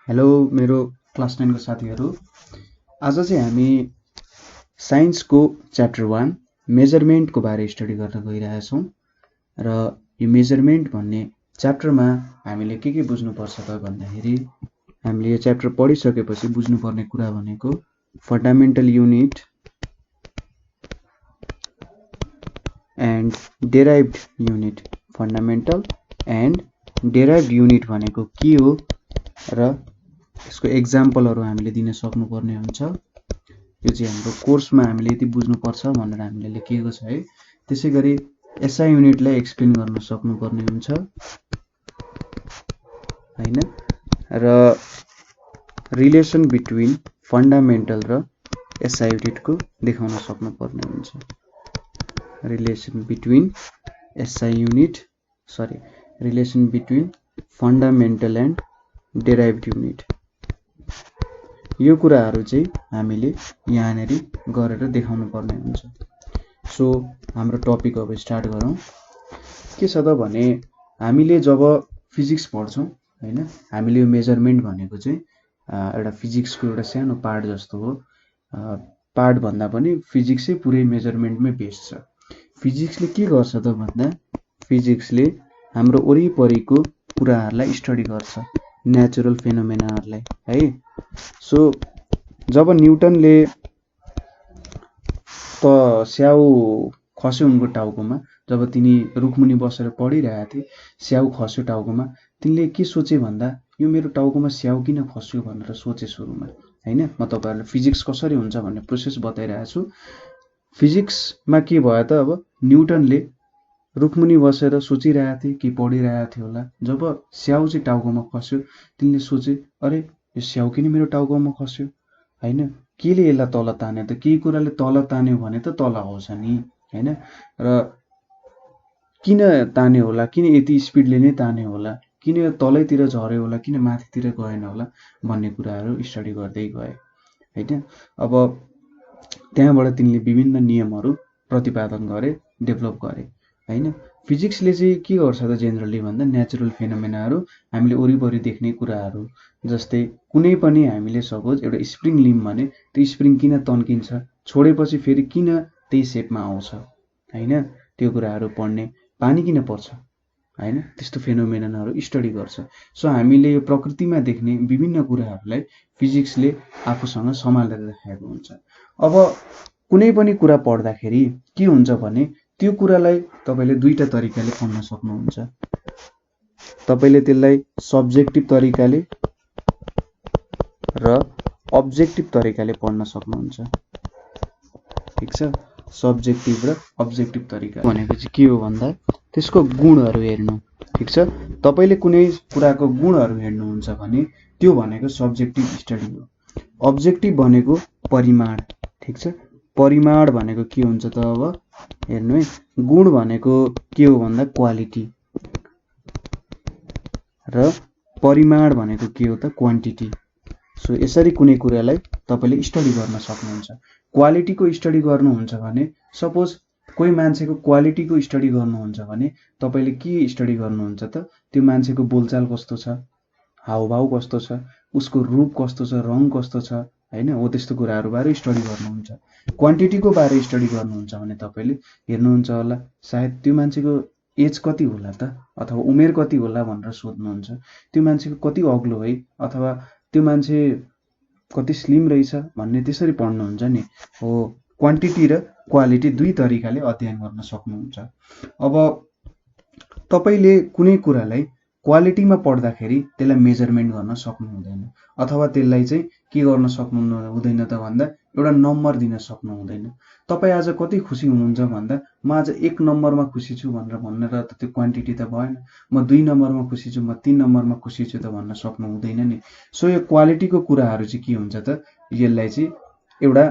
Hello मेरो class 9 को साथीहरू। आज चाहिँ हामी साइन्सको च्याप्टर 1 मेजरमेन्टको बारे स्टडी गर्न गइरहेछौँ र यो मेजरमेन्ट भन्ने च्याप्टरमा हामीले के बुझ्नुपर्छ त भन्दाखेरि हामीले यो च्याप्टर पढिसकेपछि बुझ्नुपर्ने कुरा भनेको fundamental unit and derived unit. Fundamental and derived unit भनेको के हो र यसको एक्जाम्पलहरू हामीले दिन सक्नुपर्ने हुन्छ। यो चाहिँ हाम्रो कोर्समा हामीले यति बुझ्नुपर्छ भनेर हामीले लेखिएको छ है। त्यसैगरी एसआई युनिटलाई एक्सप्लेन गर्न सक्नुपर्ने हुन्छ हैन। र रिलेसन बिट्विन फन्डामेन्टल र एसआई युनिटको देखाउन सक्नुपर्ने हुन्छ। Relation between fundamental and derived unit. यो कुराहरू चाहिँ हामीले यहाँनेर गरेर देखाउनु पर्ने हुन्छ। सो हाम्रो टपिक अब स्टार्ट गरौँ। के छ त भने हामीले जब फिजिक्स पढ्छौँ हैन, हामीले यो मेजरमेन्ट भनेको चाहिँ एउटा फिजिक्सको एउटा सानो पार्ट जस्तो हो। पार्ट भन्दा पनि फिजिक्सै पुरै मेजरमेन्टमै बेस्ड छ। फिजिक्सले के गर्छ त भन्दा फिजिक्सले हाम्रो वरिपरिको कुराहरूलाई स्टडी गर्छ, नेचुरल फेनोमेनाहरूलाई है। सो जब न्युटनले त स्याउ खस्यो उनको टाउकोमा, जब तिनी रुखमुनि बसेर पढिरहेका थिए, स्याउ खस्यो टाउकोमा, तिनले के सोचे भन्दा यो मेरो टाउकोमा स्याउ किन खस्यो भनेर सोचे सुरुमा हैन। म तपाईहरुलाई फिजिक्स कसरी हुन्छ भन्ने प्रोसेस बताइरहेको छु। फिजिक्समा के भयो त अब न्युटनले रुखमुनि बसेर सोचिरहेको थिए कि पढिरहेको थियो होला। जब स्याउ चाहिँ टाउकोमा खस्यो तिनले सोचे अरे यो स्याउ किन मेरो टाउकोमा खस्यो हैन, केले यसलाई तल तान्यो त, केही कुराले तल तान्यो भने त तल आउँछ नि हैन। र किन तान्यो होला, किन यति स्पिडले नै तान्यो होला, किन यो तलैतिर झर्यो होला, किन माथितिर गएन होला भन्ने कुराहरू स्टडी गर्दै गए हैन। अब त्यहाँबाट तिनले विभिन्न नियमहरू प्रतिपादन गरे, डेभलप गरे हैन। फिजिक्सले चाहिँ के गर्छ त जेनरली भन्दा नेचुरल फेनोमेनाहरू, हामीले वरिपरि देख्ने कुराहरू, जस्तै कुनै पनि हामीले सपोज एउटा स्प्रिङ लियौँ भने त्यो स्प्रिङ किन तन्किन्छ, छोडेपछि फेरि किन त्यही सेपमा आउँछ हैन, त्यो कुराहरू पढ्ने। पानी किन पर्छ हैन, त्यस्तो फेनोमेनाहरू स्टडी गर्छ। सो हामीले यो प्रकृतिमा देख्ने विभिन्न कुराहरूलाई फिजिक्सले आफूसँग सम्हालेर राखेको हुन्छ। अब कुनै पनि कुरा पढ्दाखेरि के हुन्छ भने त्यो कुरालाई तपाईले दुईटा तरिकाले पढ्न सक्नुहुन्छ। तपाईले त्यसलाई सब्जेक्टिभ तरिकाले र अब्जेक्टिभ तरिकाले पढ्न सक्नुहुन्छ। ठीक छ। सब्जेक्टिभ र अब्जेक्टिभ तरिका भनेको चाहिँ के हो भन्दा त्यसको गुणहरू हेर्नु। ठीक छ। तपाईले कुनै कुराको गुणहरू हेर्नुहुन्छ भने त्यो भनेको सब्जेक्टिभ स्टडी हो। अब्जेक्टिभ भनेको परिमाण। ठीक छ। परिमाण भनेको के हुन्छ त अब हेर्नु है। गुण भनेको के हो भन्दा क्वालिटी र परिमाण भनेको के हो त क्वान्टिटी। सो यसरी कुनै कुरालाई तपाईले स्टडी गर्न सक्नुहुन्छ। क्वालिटीको स्टडी गर्नुहुन्छ भने सपोज कोही मान्छेको क्वालिटीको स्टडी गर्नुहुन्छ भने तपाईले के स्टडी गर्नुहुन्छ त, त्यो मान्छेको बोलचाल कस्तो छ, हावभाव कस्तो छ, उसको रूप कस्तो छ, रङ कस्तो छ हैन, हो त्यस्तो कुराहरू बारे स्टडी गर्नुहुन्छ। क्वान्टिटीको बारे स्टडी गर्नुहुन्छ भने तपाईले हेर्नुहुन्छ होला सायद त्यो मान्छेको एज कति होला त, अथवा उमेर कति होला भनेर सोध्नुहुन्छ। त्यो मान्छेको कति अग्लो है, अथवा त्यो मान्छे कति स्लिम रहेछ भन्ने त्यसरी पढ्नुहुन्छ नि। हो क्वान्टिटी र क्वालिटी दुई तरिकाले अध्ययन गर्न सक्नुहुन्छ। अब तपाईले कुनै कुरालाई क्वालिटीमा पढ्दाखेरि त्यसलाई मेजरमेन्ट गर्न सक्नु हुँदैन, अथवा त्यसलाई चाहिँ के गर्न सक्नु हुँदैन त भन्दा एउटा नम्बर दिन सक्नु हुँदैन। तपाई आज कति खुसी हुनुहुन्छ भन्दा म आज 1 नम्बरमा खुसी छु भनेर त त्यो क्वान्टिटी त भएन। म 2 नम्बरमा खुसी छु, म 3 नम्बरमा खुसी छु त भन्न सक्नु हुँदैन नि। सो यो क्वालिटीको कुराहरू चाहिँ के हुन्छ त, यसलाई चाहिँ एउटा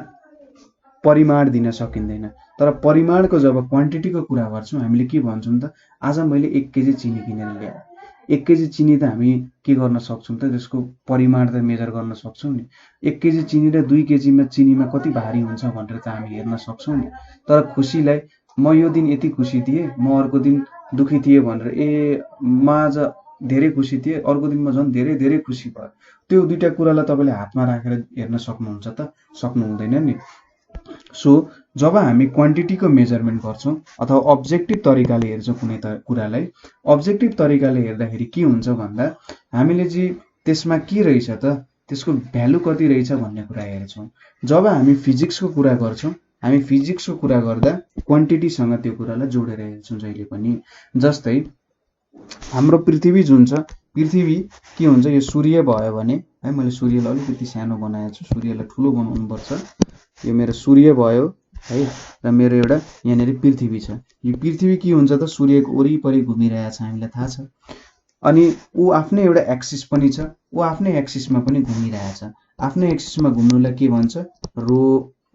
परिमाण दिन सकिँदैन। तर परिमाणको जब क्वान्टिटीको कुरा गर्छौं हामीले के भन्छौं त, आज मैले 1 केजी चिनी किनेर ल्याएँ। 1 केजी चिनी त हामी के गर्न सक्छौं त, त्यसको परिमाण त मेजर गर्न सक्छौं नि। 1 केजी चिनी र 2 केजीमा चिनीमा कति भारी हुन्छ भनेर त हामी हेर्न सक्छौं नि। तर खुसीलाई म यो दिन यति खुसी थिएँ, म अर्को दिन दुखी थिएँ भनेर म आज धेरै खुसी थिएँ, अर्को दिन म झन् धेरै धेरै खुसी भएँ। त्यो दुईटा कुरालाई तपाईँले हातमा राखेर हेर्न सक्नुहुन्छ त? सक्नु हुँदैन नि। सो जब हामी क्वान्टिटीको मेजरमेन्ट गर्छौँ अथवा अब्जेक्टिभ तरिकाले हेर्छौँ कुनै कुरालाई, अब्जेक्टिभ तरिकाले हेर्दाखेरि के हुन्छ भन्दा हामीले चाहिँ त्यसमा के रहेछ त, त्यसको भ्यालु कति रहेछ भन्ने कुरा हेर्छौँ। जब हामी फिजिक्सको कुरा गर्छौँ, हामी फिजिक्सको कुरा गर्दा क्वान्टिटीसँग त्यो कुरालाई जोडेर हेर्छौँ जहिले पनि। जस्तै हाम्रो पृथ्वी जुन छ, पृथ्वी के हुन्छ, यो सूर्य भयो भने है, मैले सूर्यलाई अलिकति सानो बनाएको छु, सूर्यलाई ठुलो बनाउनुपर्छ। यो मेरो सूर्य भयो है, र मेरो एउटा यहाँनिर पृथ्वी छ। यो पृथ्वी के हुन्छ त, सूर्यको वरिपरि घुमिरहेछ, हामीलाई थाहा छ। अनि ऊ आफ्नै एउटा एक्सिस पनि छ, ऊ आफ्नै एक्सिसमा पनि घुमिरहेछ। आफ्नै एक्सिसमा घुम्नुलाई के भन्छ,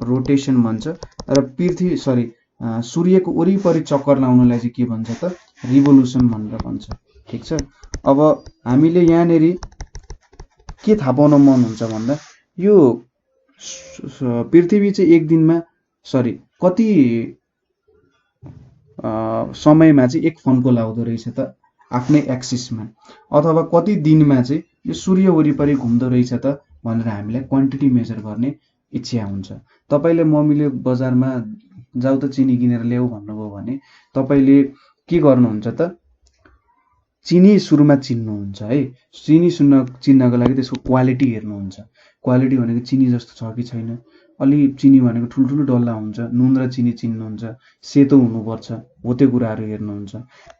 रोटेसन भन्छ। र सूर्यको वरिपरि चक्कर लाउनुलाई चाहिँ के भन्छ त, रिभोल्युसन भनेर भन्छ। ठिक छ। अब हामीले यहाँनिर के थाहा पाउन मन हुन्छ भन्दा यो पृथ्वी चाहिँ एक दिनमा कति समयमा चाहिँ एक फन्को लाउँदो रहेछ त आफ्नै एक्सिसमा, अथवा कति दिनमा चाहिँ यो सूर्य वरिपरि घुम्दो रहेछ त भनेर हामीलाई क्वान्टिटी मेजर गर्ने इच्छा हुन्छ। तपाईँले मम्मीले बजारमा जाऊ त चिनी किनेर ल्याऊ भन्नुभयो भने तपाईँले के गर्नुहुन्छ त, चिनी सुरुमा चिन्नुहुन्छ है। चिनी चिन्नको लागि त्यसको क्वालिटी हेर्नुहुन्छ। क्वालिटी भनेको चिनी जस्तो छ कि छैन, अलि चिनी भनेको ठुल्ठुलो डल्ला हुन्छ, नुन र चिनी चिन्नुहुन्छ, सेतो हुनुपर्छ, हो त्यो कुराहरू हेर्नुहुन्छ।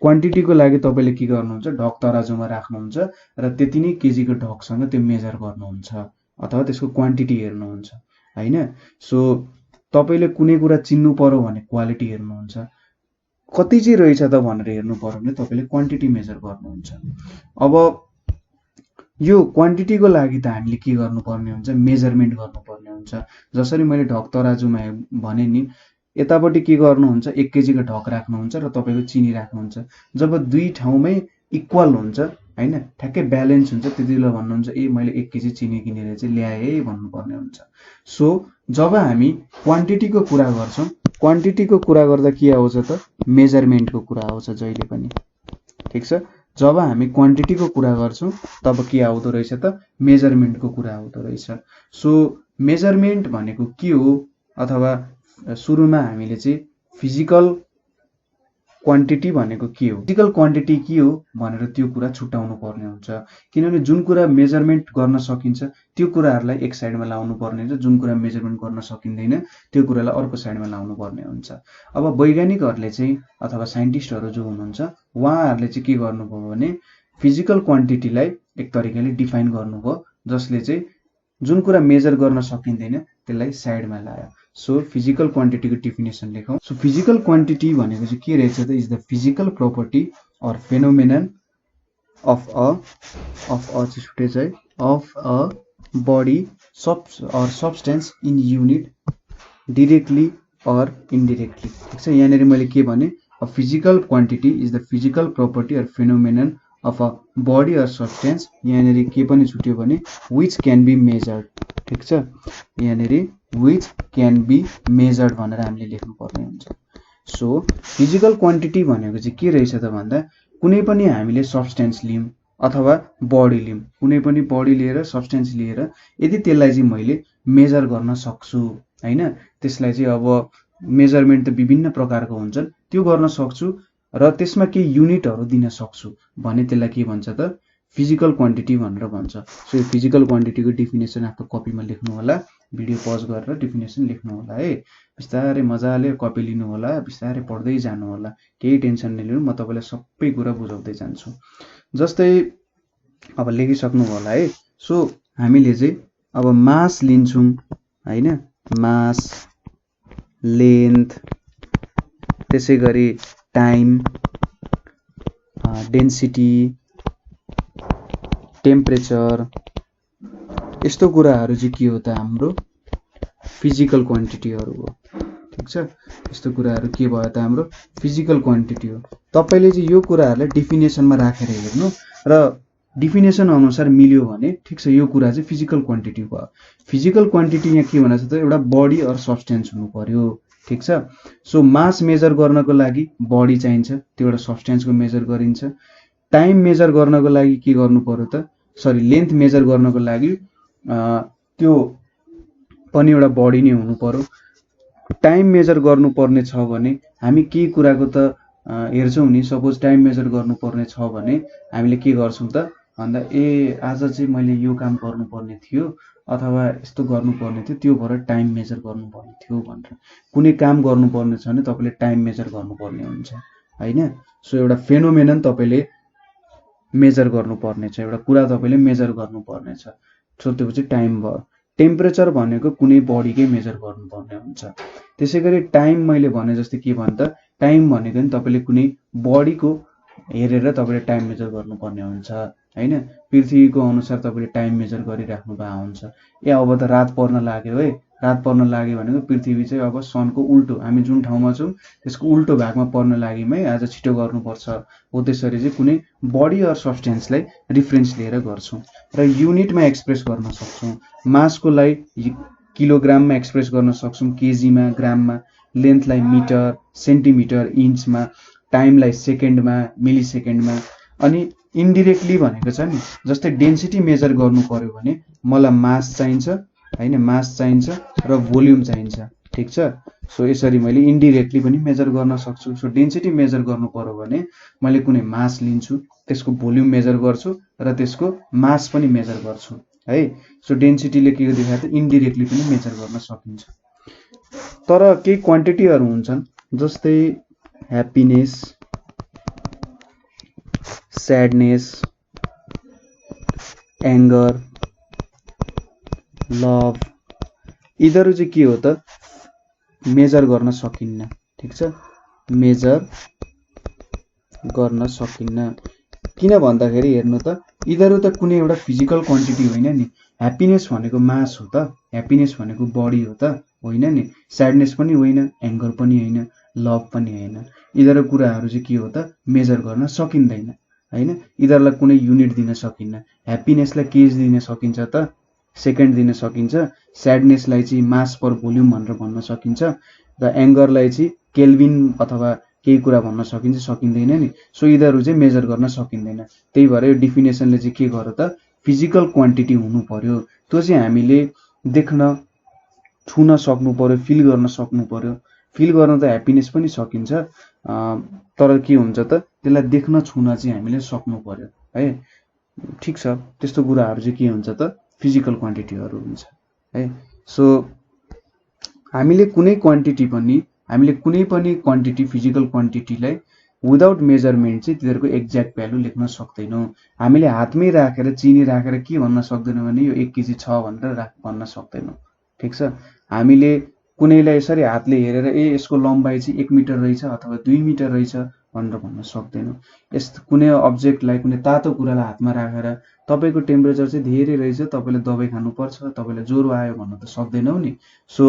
क्वान्टिटीको लागि तपाईँले के गर्नुहुन्छ, ढक तराजुमा राख्नुहुन्छ र त्यति नै केजीको ढकसँग त्यो मेजर गर्नुहुन्छ अथवा त्यसको क्वान्टिटी हेर्नुहुन्छ होइन। सो तपाईँले कुनै कुरा चिन्नु पर्यो भने क्वालिटी हेर्नुहुन्छ, कति चाहिँ रहेछ त भनेर हेर्नु पर्यो भने तपाईँले क्वान्टिटी मेजर गर्नुहुन्छ। अब यो क्वान्टिटीको लागि त हामीले के गर्नुपर्ने हुन्छ, मेजरमेन्ट गर्नुपर्ने हुन्छ। जसरी मैले ढक तराजुमा भने नि, यतापट्टि के गर्नुहुन्छ, 1 केजीको ढक राख्नुहुन्छ र तपाईँको चिनी राख्नुहुन्छ। जब दुई ठाउँमै इक्वल हुन्छ होइन, ठ्याक्कै ब्यालेन्स हुन्छ, त्यति बेला भन्नुहुन्छ ए मैले 1 केजी चिनी किनेर चाहिँ ल्याएँ है भन्नुपर्ने हुन्छ। सो जब हामी क्वान्टिटीको कुरा गर्छौँ, क्वान्टिटीको कुरा गर्दा के आउँछ त, मेजरमेन्टको कुरा आउँछ जहिले पनि। ठिक छ। जब हामी क्वान्टिटीको कुरा गर्छौँ तब के आउँदो रहेछ त, मेजरमेन्टको कुरा आउँदो रहेछ। सो मेजरमेन्ट भनेको के हो, अथवा सुरुमा हामीले चाहिँ फिजिकल क्वान्टिटी भनेको के हो, फिजिकल क्वान्टिटी के हो भनेर त्यो कुरा छुट्याउनु पर्ने हुन्छ। किनभने जुन कुरा मेजरमेन्ट गर्न सकिन्छ त्यो कुराहरूलाई एक साइडमा लाउनु पर्ने हुन्छ, जुन कुरा मेजरमेन्ट गर्न सकिँदैन त्यो कुरालाई अर्को साइडमा लाउनु पर्ने हुन्छ। अब वैज्ञानिकहरूले चाहिँ अथवा साइन्टिस्टहरू जो हुनुहुन्छ उहाँहरूले चाहिँ के गर्नुभयो भने फिजिकल क्वान्टिटीलाई एक तरिकाले डिफाइन गर्नुभयो, जसले चाहिँ जुन कुरा मेजर गर्न सकिँदैन त्यसलाई साइडमा ल्यायो। सो फिजिकल क्वान्टिटीको डिफिनेसन लेखौँ। सो फिजिकल क्वान्टिटी भनेको चाहिँ के रहेछ त, is the physical property or phenomenon of a body or substance in unit directly or indirectly. ठिक छ। यहाँनिर मैले के भने, a physical quantity is the physical property or phenomenon of a body or substance, यहाँनिर के पनि छुट्यो भने विच क्यान बी मेजर्ड। ठिक छ। यहाँनिर विच क्यान बी मेजर्ड भनेर हामीले लेख्नु पर्ने हुन्छ। सो फिजिकल क्वान्टिटी भनेको चाहिँ के रहेछ त भन्दा कुनै पनि हामीले सब्सटेन्स लियौँ अथवा बडी लियौँ, कुनै पनि बडी लिएर सब्सटेन्स लिएर यदि त्यसलाई चाहिँ मैले मेजर गर्न सक्छु होइन, त्यसलाई चाहिँ अब मेजरमेन्ट त विभिन्न प्रकारको हुन्छन्, त्यो गर्न सक्छु र त्यसमा केही युनिटहरू दिन सक्छु भने त्यसलाई के भन्छ त, फिजिकल क्वान्टिटी भनेर भन्छ। सो यो फिजिकल क्वान्टिटीको डिफिनेसन आफ्नो कपीमा लेख्नु होला, भिडियो पज गरेर डिफिनेसन लेख्नु होला है। बिस्तारै मजाले कपी लिनु होला, बिस्तारै पढ्दै जानु होला, केही टेन्सन नलिनु, म तपाईँलाई सबै कुरा बुझाउँदै जान्छु। जस्तै अब लेखिसक्नु होला है। सो हामीले चाहिँ अब मास लिन्छौँ होइन, मास, लेन्थ, त्यसै गरी टाइम, डेन्सिटी, टेम्परेचर, यस्तो कुराहरू चाहिँ के हो त, हाम्रो फिजिकल क्वान्टिटीहरू हो। ठिक छ। यस्तो कुराहरू के भयो त, हाम्रो फिजिकल क्वान्टिटी हो। तपाईँले चाहिँ यो कुराहरूलाई डिफिनेसनमा राखेर हेर्नु र डिफिनेसन अनुसार मिल्यो भने ठिक छ, यो कुरा चाहिँ फिजिकल क्वान्टिटी भयो। फिजिकल क्वान्टिटी यहाँ के भनेको छ त, एउटा बडी अर सब्सटेन्स हुनु पर्यो। ठिक छ। सो मास मेजर गर्नको लागि बडी चाहिन्छ, त्यो एउटा सब्सटेन्सको मेजर गरिन्छ। टाइम मेजर गर्नको लागि के गर्नु पर्यो त, सरी लेन्थ मेजर गर्नको लागि त्यो पनि एउटा बडी नै हुनु पर्यो। टाइम मेजर गर्नुपर्ने छ भने हामी केही कुराको त हेर्छौँ नि। सपोज टाइम मेजर गर्नुपर्ने छ भने हामीले के गर्छौँ त भन्दा आज चाहिँ मैले यो काम गर्नुपर्ने थियो अथवा यस्तो गर्नुपर्ने थियो, त्यो भएर टाइम मेजर गर्नुपर्ने थियो भनेर। कुनै काम गर्नुपर्ने छ भने तपाईँले टाइम मेजर गर्नुपर्ने हुन्छ होइन। सो एउटा फेनोमेनन तपाईँले मेजर गर्नुपर्ने छ, एउटा कुरा तपाईँले मेजर गर्नुपर्ने छ। सो त्यो चाहिँ टाइम भयो। टेम्परेचर भनेको कुनै बडीकै मेजर गर्नुपर्ने हुन्छ। त्यसै गरी टाइम मैले भने जस्तै के भन्दा टाइम भनेको नि तपाईँले कुनै बडीको हेरेर तपाईँले टाइम मेजर गर्नुपर्ने हुन्छ होइन। पृथ्वीको अनुसार तपाईँले टाइम मेजर गरिराख्नु भएको हुन्छ। अब त रात पर्न लाग्यो है, रात पर्न लाग्यो भनेको पृथ्वी चाहिँ अब सनको उल्टो, हामी जुन ठाउँमा छौँ त्यसको उल्टो भागमा पर्न लाग्यौँ है, आज छिटो गर्नुपर्छ हो। त्यसरी चाहिँ कुनै बडी अर सब्सटेन्सलाई रिफरेन्स लिएर गर्छौँ र युनिटमा एक्सप्रेस गर्न सक्छौँ। मासको लागि किलोग्राममा एक्सप्रेस गर्न सक्छौँ, केजीमा, ग्राममा, लेन्थलाई मिटर, सेन्टिमिटर, इन्चमा, टाइमलाई सेकेन्डमा, मिली सेकेन्डमा। अनि इन्डिरेक्टली भनेको छ नि, जस्तै डेन्सिटी मेजर गर्नु पर्यो भने मलाई मास चाहिन्छ होइन, मास चाहिन्छ र भोल्युम चाहिन्छ, ठिक छ। सो यसरी मैले इन्डिरेक्टली पनि मेजर गर्न सक्छु। सो डेन्सिटी मेजर गर्नु पर्यो भने मैले कुनै मास लिन्छु, त्यसको भोल्युम मेजर गर्छु र त्यसको मास पनि मेजर गर्छु है। सो डेन्सिटीले के देखायो त इन्डिरेक्टली पनि मेजर गर्न सकिन्छ। तर केही क्वान्टिटीहरू हुन्छन् जस्तै ह्याप्पिनेस, स्याडनेस, एङ्गर, लभ, यिनीहरू चाहिँ के हो त मेजर गर्न सकिन्न, ठिक छ, मेजर गर्न सकिन्न। किन भन्दाखेरि हेर्नु त यिनीहरू त कुनै एउटा फिजिकल क्वान्टिटी होइन नि। ह्याप्पिनेस भनेको मास हो त, ह्याप्पिनेस भनेको बडी हो त होइन नि। स्याडनेस पनि होइन, एङ्गर पनि होइन, लभ पनि होइन। यिनीहरू कुराहरू चाहिँ के हो त मेजर गर्न सकिँदैन होइन। यिनीहरूलाई कुनै युनिट दिन सकिन्न। ह्याप्पिनेसलाई केज दिन सकिन्छ त, सेकेन्ड दिन सकिन्छ। स्याडनेसलाई चाहिँ मास पर भोल्युम भनेर भन्न सकिन्छ र एङ्गरलाई चाहिँ केल्भिन अथवा केही कुरा भन्न सकिन्छ, सकिँदैन नि। सो यिनीहरू चाहिँ मेजर गर्न सकिँदैन। त्यही भएर यो डिफिनेसनले चाहिँ के गर्यो त फिजिकल क्वान्टिटी हुनु पर्यो। त्यो चाहिँ हामीले देख्न छुन सक्नु पर्यो, फिल गर्न सक्नु पर्यो। फिल गर्न त ह्याप्पिनेस पनि सकिन्छ, तर के हुन्छ त त्यसलाई देख्न छुन चाहिँ हामीले सक्नु पर्यो है, ठिक छ। त्यस्तो कुराहरू चाहिँ के हुन्छ त फिजिकल क्वान्टिटीहरू हुन्छ है। सो हामीले कुनै पनि क्वान्टिटी फिजिकल क्वान्टिटीलाई विदाउट मेजरमेन्ट चाहिँ तिनीहरूको एक्ज्याक्ट भ्यालु लेख्न सक्दैनौँ। हामीले हातमै राखेर चिनी राखेर के भन्न सक्दैनौँ भने यो 1 केजी छ भनेर भन्न सक्दैनौँ, ठिक छ। हामीले कुनैलाई यसरी हातले हेरेर यसको लम्बाइ चाहिँ 1 मिटर रहेछ अथवा 2 मिटर रहेछ भनेर भन्न सक्दैनौँ। यस्तो कुनै अब्जेक्टलाई, कुनै तातो कुरालाई हातमा राखेर तपाईँको टेम्परेचर चाहिँ धेरै रहेछ, तपाईँले दबाई खानुपर्छ, तपाईँलाई ज्वरो आयो भन्न त सक्दैनौँ नि। सो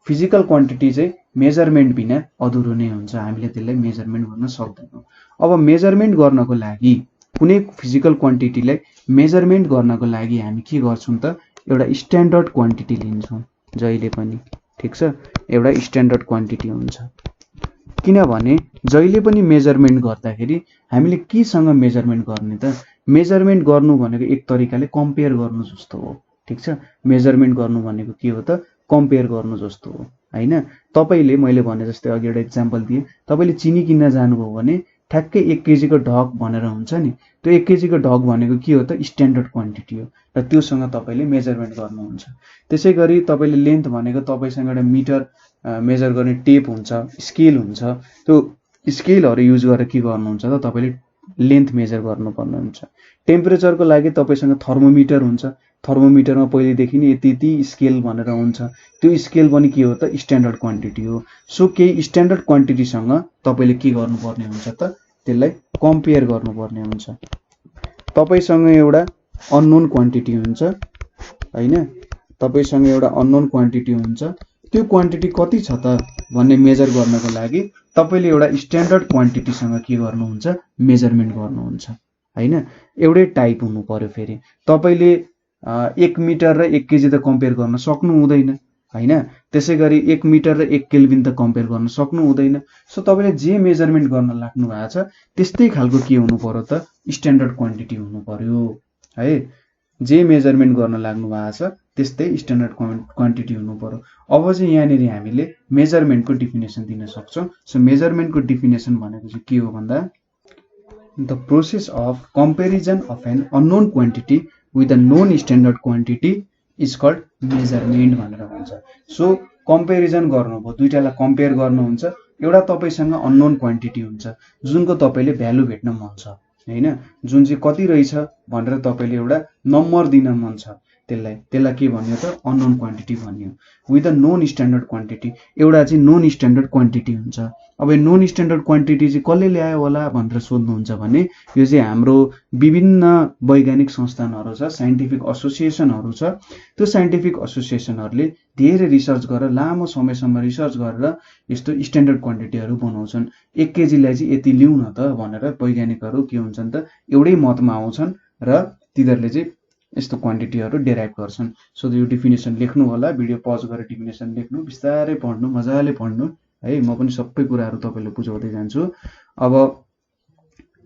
फिजिकल क्वान्टिटी चाहिँ मेजरमेन्ट बिना अधुरो नै हुन्छ, हामीले त्यसलाई मेजरमेन्ट गर्न सक्दैनौँ। अब मेजरमेन्ट गर्नको लागि कुनै फिजिकल क्वान्टिटीलाई मेजरमेन्ट गर्नको लागि हामी के गर्छौँ त एउटा स्ट्यान्डर्ड क्वान्टिटी लिन्छौँ जहिले पनि, ठिक छ। एउटा स्ट्यान्डर्ड क्वान्टिटी हुन्छ, किनभने जहिले पनि मेजरमेन्ट गर्दाखेरि हामीले केसँग मेजरमेन्ट गर्ने त, मेजरमेन्ट गर्नु भनेको एक तरिकाले कम्पेयर गर्नु जस्तो हो, ठिक छ। मेजरमेन्ट गर्नु भनेको के हो त कम्पेयर गर्नु जस्तो हो होइन। तपाईँले मैले भने जस्तै अघि एउटा इक्जाम्पल दिएँ, तपाईँले चिनी किन्न जानुभयो भने ठ्याक्कै 1 केजीको ढक भनेर हुन्छ नि, त्यो 1 केजीको ढक भनेको के हो त स्ट्यान्डर्ड क्वान्टिटी हो र त्योसँग तपाईँले मेजरमेन्ट गर्नुहुन्छ। त्यसै गरी तपाईँले लेन्थ भनेको तपाईँसँग एउटा मिटर मेजर गर्ने टेप हुन्छ, स्केल हुन्छ, त्यो स्केलहरू युज गरेर के गर्नुहुन्छ त तपाईँले लेन्थ मेजर गर्नुपर्ने हुन्छ। टेम्परेचरको लागि तपाईँसँग थर्मोमिटर हुन्छ, थर्मोमिटरमा पहिलेदेखि नै यति स्केल भनेर हुन्छ, त्यो स्केल पनि के हो त स्ट्यान्डर्ड क्वान्टिटी हो। सो केही स्ट्यान्डर्ड क्वान्टिटीसँग तपाईँले के गर्नुपर्ने हुन्छ त त्यसलाई कम्पेयर गर्नुपर्ने हुन्छ। तपाईँसँग एउटा अननोन क्वान्टिटी हुन्छ होइन, तपाईँसँग एउटा अननोन क्वान्टिटी हुन्छ, त्यो क्वान्टिटी कति छ त भन्ने मेजर गर्नको लागि तपाईँले एउटा स्ट्यान्डर्ड क्वान्टिटीसँग के गर्नुहुन्छ मेजरमेन्ट गर्नुहुन्छ होइन। एउटै टाइप हुनु पर्यो। फेरि तपाईँले 1 मिटर र 1 केजी त कम्पेयर गर्न सक्नु हुँदैन हैन। त्यसैगरी 1 मिटर र 1 केल्भिन त कम्पेयर गर्न सक्नु हुँदैन। सो तपाईले जे मेजरमेन्ट गर्न लाग्नु भएको छ त्यस्तै खालको के हुनु पर्यो त स्ट्यान्डर्ड क्वान्टिटी हुनु पर्यो है। जे मेजरमेन्ट गर्न लाग्नु भएको छ त्यस्तै स्ट्यान्डर्ड क्वान्टिटी हुनु पर्यो। अब चाहिँ यहाँनिर हामीले मेजरमेन्टको डिफिनेसन दिन सक्छौं। सो मेजरमेन्टको डिफिनेसन भनेको चाहिँ के हो भन्दा the process of comparison of an unknown quantity with a known standard quantity is called measurement भनेर भन्छ। सो कम्पेरिजन गर्नुभयो, दुईटालाई कम्पेयर गर्नुहुन्छ, एउटा तपाईसँग अननोन क्वान्टिटी हुन्छ जुनको तपाईले भ्यालु भेट्न मन छ हैन, जुन चाहिँ कति रहेछ भनेर तपाईले एउटा नम्बर दिन मन छ, त्यसलाई के भन्यो त अननोन क्वान्टिटी भन्यो। With a known standard quantity एउटा चाहिँ नोन स्ट्यान्डर्ड क्वान्टिटी हुन्छ। अब यो नोन स्ट्यान्डर्ड क्वान्टिटी चाहिँ कसले ल्यायो होला भनेर सोध्नुहुन्छ भने यो चाहिँ हाम्रो विभिन्न वैज्ञानिक संस्थानहरू छ, साइन्टिफिक एसोसिएसनहरू छ। त्यो साइन्टिफिक एसोसिएसनहरूले धेरै रिसर्च गरेर लामो समयसम्म रिसर्च गरेर यस्तो स्ट्यान्डर्ड क्वान्टिटीहरू बनाउँछन्। 1 केजीलाई चाहिँ यति लिउँ न त भनेर वैज्ञानिकहरू के हुन्छन् त एउटै मतमा आउँछन् र तिनीहरूले चाहिँ यस्तो क्वान्टिटीहरू डेराइभ गर्छन्। सो यो डिफिनेसन लेख्नु होला, भिडियो पज गरेर डिफिनेसन लेख्नु, बिस्तारै पढ्नु, मजाले पढ्नु है। म पनि सबै कुराहरू तपाईलाई बुझाउँदै जान्छु। अब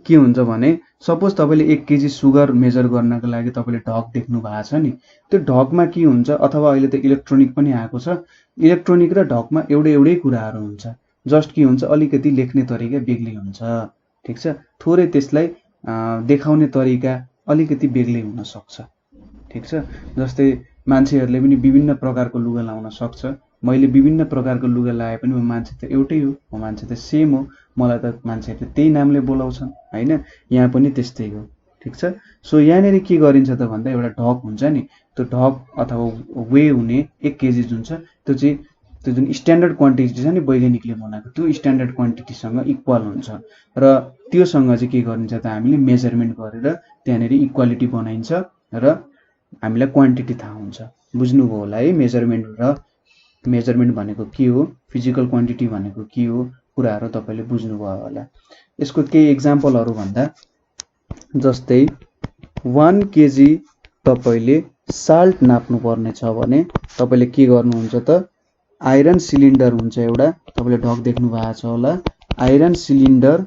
के हुन्छ भने सपोज तपाईले 1 केजी सुगर मेजर गर्नको लागि तपाईले ढक देख्नु भएको छ नि, त्यो ढकमा के हुन्छ, अथवा अहिले त इलेक्ट्रोनिक पनि आएको छ, इलेक्ट्रोनिक र ढकमा एउटै कुराहरू हुन्छ, जस्ट के हुन्छ अलिकति लेख्ने तरिका बेग्लै हुन्छ, ठीक छ। थोरै त्यसलाई देखाउने तरिका अलिकति बेग्लै हुन सक्छ, ठीक छ। जस्तै मान्छेहरूले पनि विभिन्न प्रकारको लुगा लाउन सक्छ, मैले विभिन्न प्रकारको लुगा लाए पनि म मान्छे त एउटै हो, म मान्छे त सेम हो, मलाई त मान्छेहरूले त्यही नामले बोलाउँछन् हैन, यहाँ पनि त्यस्तै हो, ठीक छ। सो यहाँनिर के गरिन्छ त भन्दा एउटा ढक हुन्छ नि, त्यो ढक अथवा वे हुने 1 केजी जुन छ त्यो जुन स्ट्यान्डर्ड क्वान्टिटी छ नि वैज्ञानिकले बनाएको त्यो स्ट्यान्डर्ड क्वान्टिटीसँग इक्वल हुन्छ र त्योसँग चाहिँ के गरिन्छ त हामीले मेजरमेन्ट गरेर त्यहाँनिर इक्वालिटी बनाइन्छ र हामीलाई क्वान्टिटी थाहा हुन्छ। बुझ्नुभयो होला है, मेजरमेन्ट भनेको के हो, फिजिकल क्वान्टिटी भनेको के हो, कुराहरू तपाईले बुझ्नुभयो होला। यसको केही एक्जाम्पलहरू भन्दा जस्तै 1 केजी तपाईले साल्ट नाप्नु पर्ने छ भने तपाईले के गर्नुहुन्छ त आइरन सिलिन्डर हुन्छ एउटा, तपाईले ढक देख्नु भएको छ होला, iron cylinder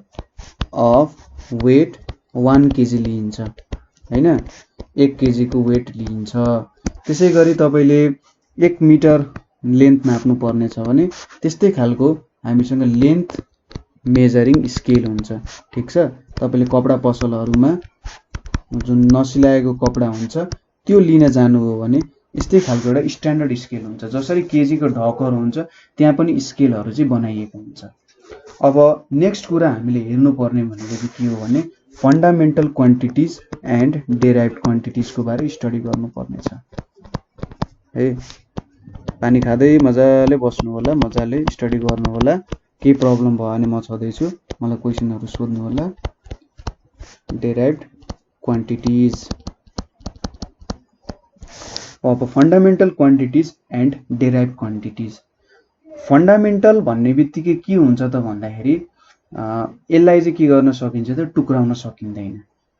of weight 1 KG लिइन्छ हैन, 1 केजी को वेट लिइन्छ। त्यसैगरी तपाईले 1 मिटर लेन्थ नाप्नु पर्ने छ भने त्यस्तै खालको हामीसँग लेन्थ मेजरिङ स्केल हुन्छ, ठीक छ। तपाईले कपडा पसलहरुमा जुन नसिलाएको कपडा हुन्छ त्यो लिन जानुभयो भने यस्तै खालको एउटा स्ट्यान्डर्ड स्केल हुन्छ, जसरी केजी को ढकहरु हुन्छ त्यहाँ पनि स्केलहरु चाहिँ बनाइएको हुन्छ। अब नेक्स्ट कुरा हामीले हेर्नु पर्ने भनेको चाहिँ के हो भने fundamental quantities and derived quantities को बारे स्टडी गर्नु पर्ने छ है। पानी खादै मजाले बस्नु होला, मजाले स्टडी गर्नु होला। के प्रब्लम भयो भने म छदै छु, मलाई क्वेशनहरु सोध्नु होला। Derived quantities. अब fundamental quantities and derived quantities. Fundamental भन्ने बित्तिकै के हुन्छ त भन्दाखेरि यसलाई चाहिँ के गर्न सकिन्छ त टुक्राउन सकिँदैन,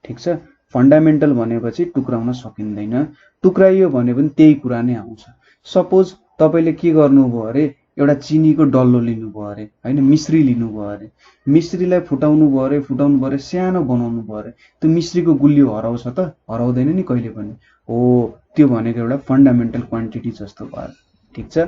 ठीक छ। फन्डामेन्टल भनेपछि टुक्राउन सकिँदैन, टुक्राइयो भने पनि त्यही कुरा नै आउँछ। सपोज तपाईले के गर्नुभयो अरे एउटा चिनीको डल्लो लिनुभयो अरे हैन, मिश्री लिनुभयो अरे, मिश्रीलाई फुटाउनु भयो अरे सानो बनाउनु भयो अरे, त्यो मिश्रीको गुलियो हराउँछ त? हराउँदैन नि कहिले पनि। हो, त्यो भनेको एउटा फन्डामेन्टल क्वान्टिटी जस्तो भयो, ठीक छ।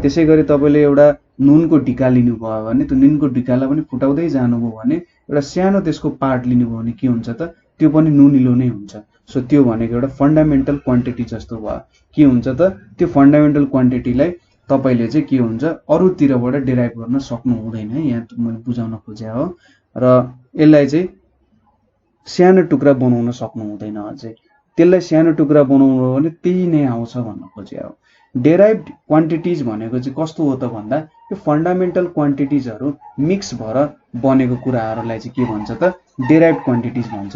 त्यसैगरी तपाईले एउटा नुनको ढिका लिनुभयो भने त्यो नुनको ढिकालाई पनि फुटाउँदै जानुभयो भने एउटा सानो त्यसको पार्ट लिनुभयो भने के हुन्छ त? त्यो पनि नुनिलो नै हुन्छ। सो त्यो भनेको एउटा फन्डामेन्टल क्वान्टिटी जस्तो भयो। के हुन्छ त? त्यो फन्डामेन्टल क्वान्टिटीलाई तपाईले चाहिँ के हुन्छ अरूतिरबाट डेराइभ गर्न सक्नु हुँदैन है, यहाँ मैले बुझाउन खोजे हो। र यसलाई चाहिँ सानो टुक्रा बनाउन सक्नु हुँदैन अझै। त्यसलाई सानो टुक्रा बनाउनु हो भने त्यही नै आउँछ भन्न खोजे हो। डेराइभ्ड क्वान्टिटिज भनेको चाहिँ कस्तो हो त भन्दा यो फन्डामेन्टल क्वान्टिटिजहरु मिक्स भएर बनेको कुराहरुलाई चाहिँ के भन्छ त? डेराइभ्ड क्वान्टिटिज भन्छ।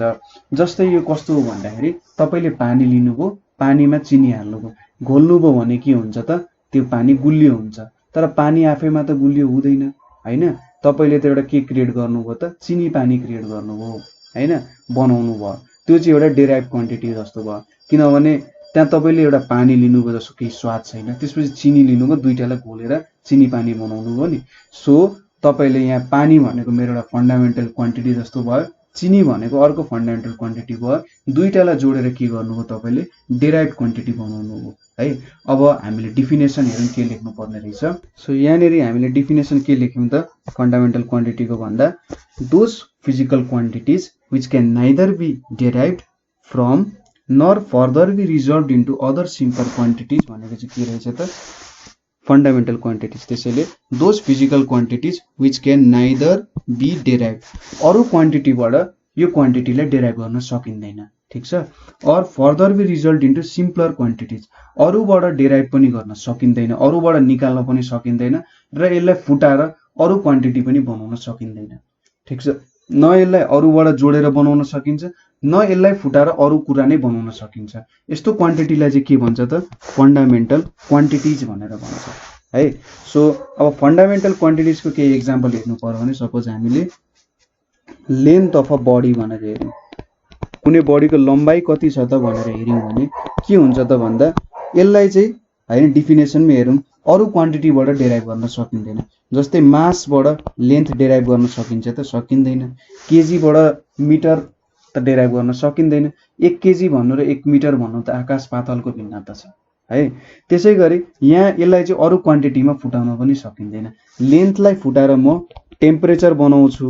जस्तै यो कस्तो हो भन्दाखेरि तपाईले पानी लिनुभयो, पानीमा चिनी हाल्नुभयो, घोल्नुभयो भने के हुन्छ त? त्यो पानी गुलियो हुन्छ। तर पानी आफैमा त गुलियो हुँदैन हैन, तपाईले त एउटा के क्रिएट गर्नुभयो त? चिनी पानी क्रिएट गर्नुभयो हैन, बनाउनु भयो। त्यो चाहिँ एउटा डेराइभ्ड क्वान्टिटी जस्तो भयो। किनभने त्यहाँ तपाईले एउटा पानी लिनुभयो जसको केही स्वाद छैन, त्यसपछि चिनी लिनुभयो, दुईटालाई घोलेर चिनी पानी बनाउनु भयो नि। सो तपाईले यहाँ पानी भनेको मेरो एउटा फन्डामेन्टल क्वान्टिटी जस्तो भयो, चिनी भनेको अर्को फन्डामेन्टल क्वान्टिटी भयो, दुईटालाई जोडेर के गर्नुभयो तपाईले डेराइभ्ड क्वान्टिटी बनाउनु हो है। अब हामीले डिफिनेसन हेरौँ के लेख्नु पर्ने रहेछ। सो यहाँनिर हामीले डिफिनेसन के लेख्यौँ त फन्डामेन्टल क्वान्टिटीको भन्दा, those physical quantities which can neither be derived from nor further be resolved into other simple quantities भनेको चाहिँ के रहेछ त फन्डामेन्टल क्वान्टिटिज। त्यसैले those physical quantities which can neither be derive, अरू क्वान्टिटीबाट यो क्वान्टिटीलाई डेराइभ गर्न सकिँदैन, ठिक छ। Or further be result into simpler quantities, अरूबाट डेराइभ पनि गर्न सकिँदैन, अरूबाट निकाल्न पनि सकिँदैन र यसलाई फुटाएर अरू क्वान्टिटी पनि बनाउन सकिँदैन, ठिक छ। न यसलाई अरूबाट जोडेर बनाउन सकिन्छ, न यसलाई फुटाएर अरू कुरा नै बनाउन सकिन्छ। यस्तो क्वान्टिटीलाई चाहिँ के भन्छ त फन्डामेन्टल क्वान्टिटिज भनेर भन्छ है। सो अब फन्डामेन्टल क्वान्टिटिजको केही इक्जाम्पल हेर्नु पर्यो भने, सपोज हामीले लेन्थ अफ अ बडी भनेर हेर्यौँ, कुनै बडीको लम्बाइ कति छ त भनेर हेर्यौँ भने के हुन्छ त भन्दा, यसलाई चाहिँ होइन डिफिनेसनमा हेरौँ, अरू क्वान्टिटीबाट डेराइभ गर्न सकिँदैन। जस्तै मासबाट लेन्थ डेराइभ गर्न सकिन्छ त सकिँदैन, केजीबाट मिटर त डेराइभ गर्न सकिँदैन। 1 केजी भन्नु र 1 मिटर भन्नु त आकाश पातालको भिन्नता छ है। त्यसै गरी यहाँ यसलाई चाहिँ अरू क्वान्टिटीमा फुटाउन पनि सकिँदैन। लेन्थलाई फुटाएर म टेम्परेचर बनाउँछु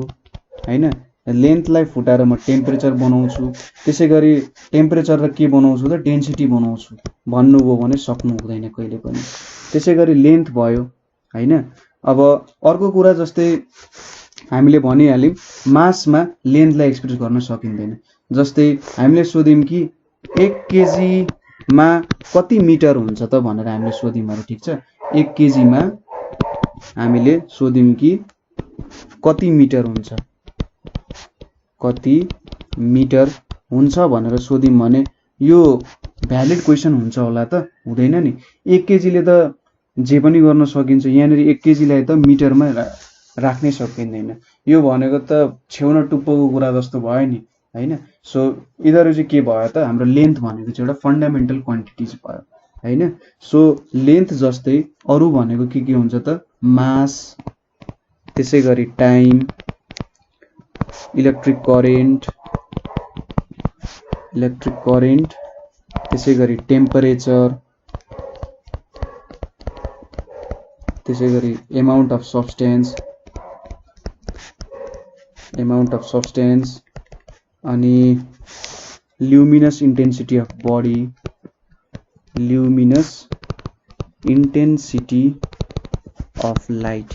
होइन, लेन्थलाई फुटाएर म टेम्परेचर बनाउँछु, त्यसै गरी टेम्परेचर र के बनाउँछु त डेन्सिटी बनाउँछु भन्नुभयो भने सक्नु हुँदैन कहिले पनि। त्यसै गरी लेन्थ भयो होइन। अब अर्को कुरा जस्तै हामीले भनिहाल्यौँ मासमा लेन्थलाई एक्सप्रेस गर्न सकिँदैन। जस्तै हामीले सोध्यौँ कि 1 केजीमा कति मिटर हुन्छ त भनेर हामीले सोध्यौँ अरे, ठिक छ। 1 केजीमा हामीले सोध्यौँ कि कति मिटर हुन्छ, कति मिटर हुन्छ भनेर सोध्यौँ भने यो भ्यालिड क्वेसन हुन्छ होला त हुँदैन नि। 1 केजीले त जे पनि गर्न सकिन्छ, यहाँनिर 1 केजीलाई त मिटरमा राख्नै सकिँदैन। यो भनेको त छेउन टुप्पोको कुरा जस्तो भयो नि होइन। सो यिनीहरू चाहिँ के भयो त हाम्रो लेन्थ भनेको चाहिँ एउटा फन्डामेन्टल क्वान्टिटिज भयो होइन। सो लेन्थ जस्तै अरू भनेको के हुन्छ त मास, त्यसै गरी टाइम, इलेक्ट्रिक करेन्ट, त्यसै गरी टेम्परेचर, त्यसै गरी एमाउन्ट अफ सब्सटेन्स, अनि luminous intensity of body, luminous intensity of light.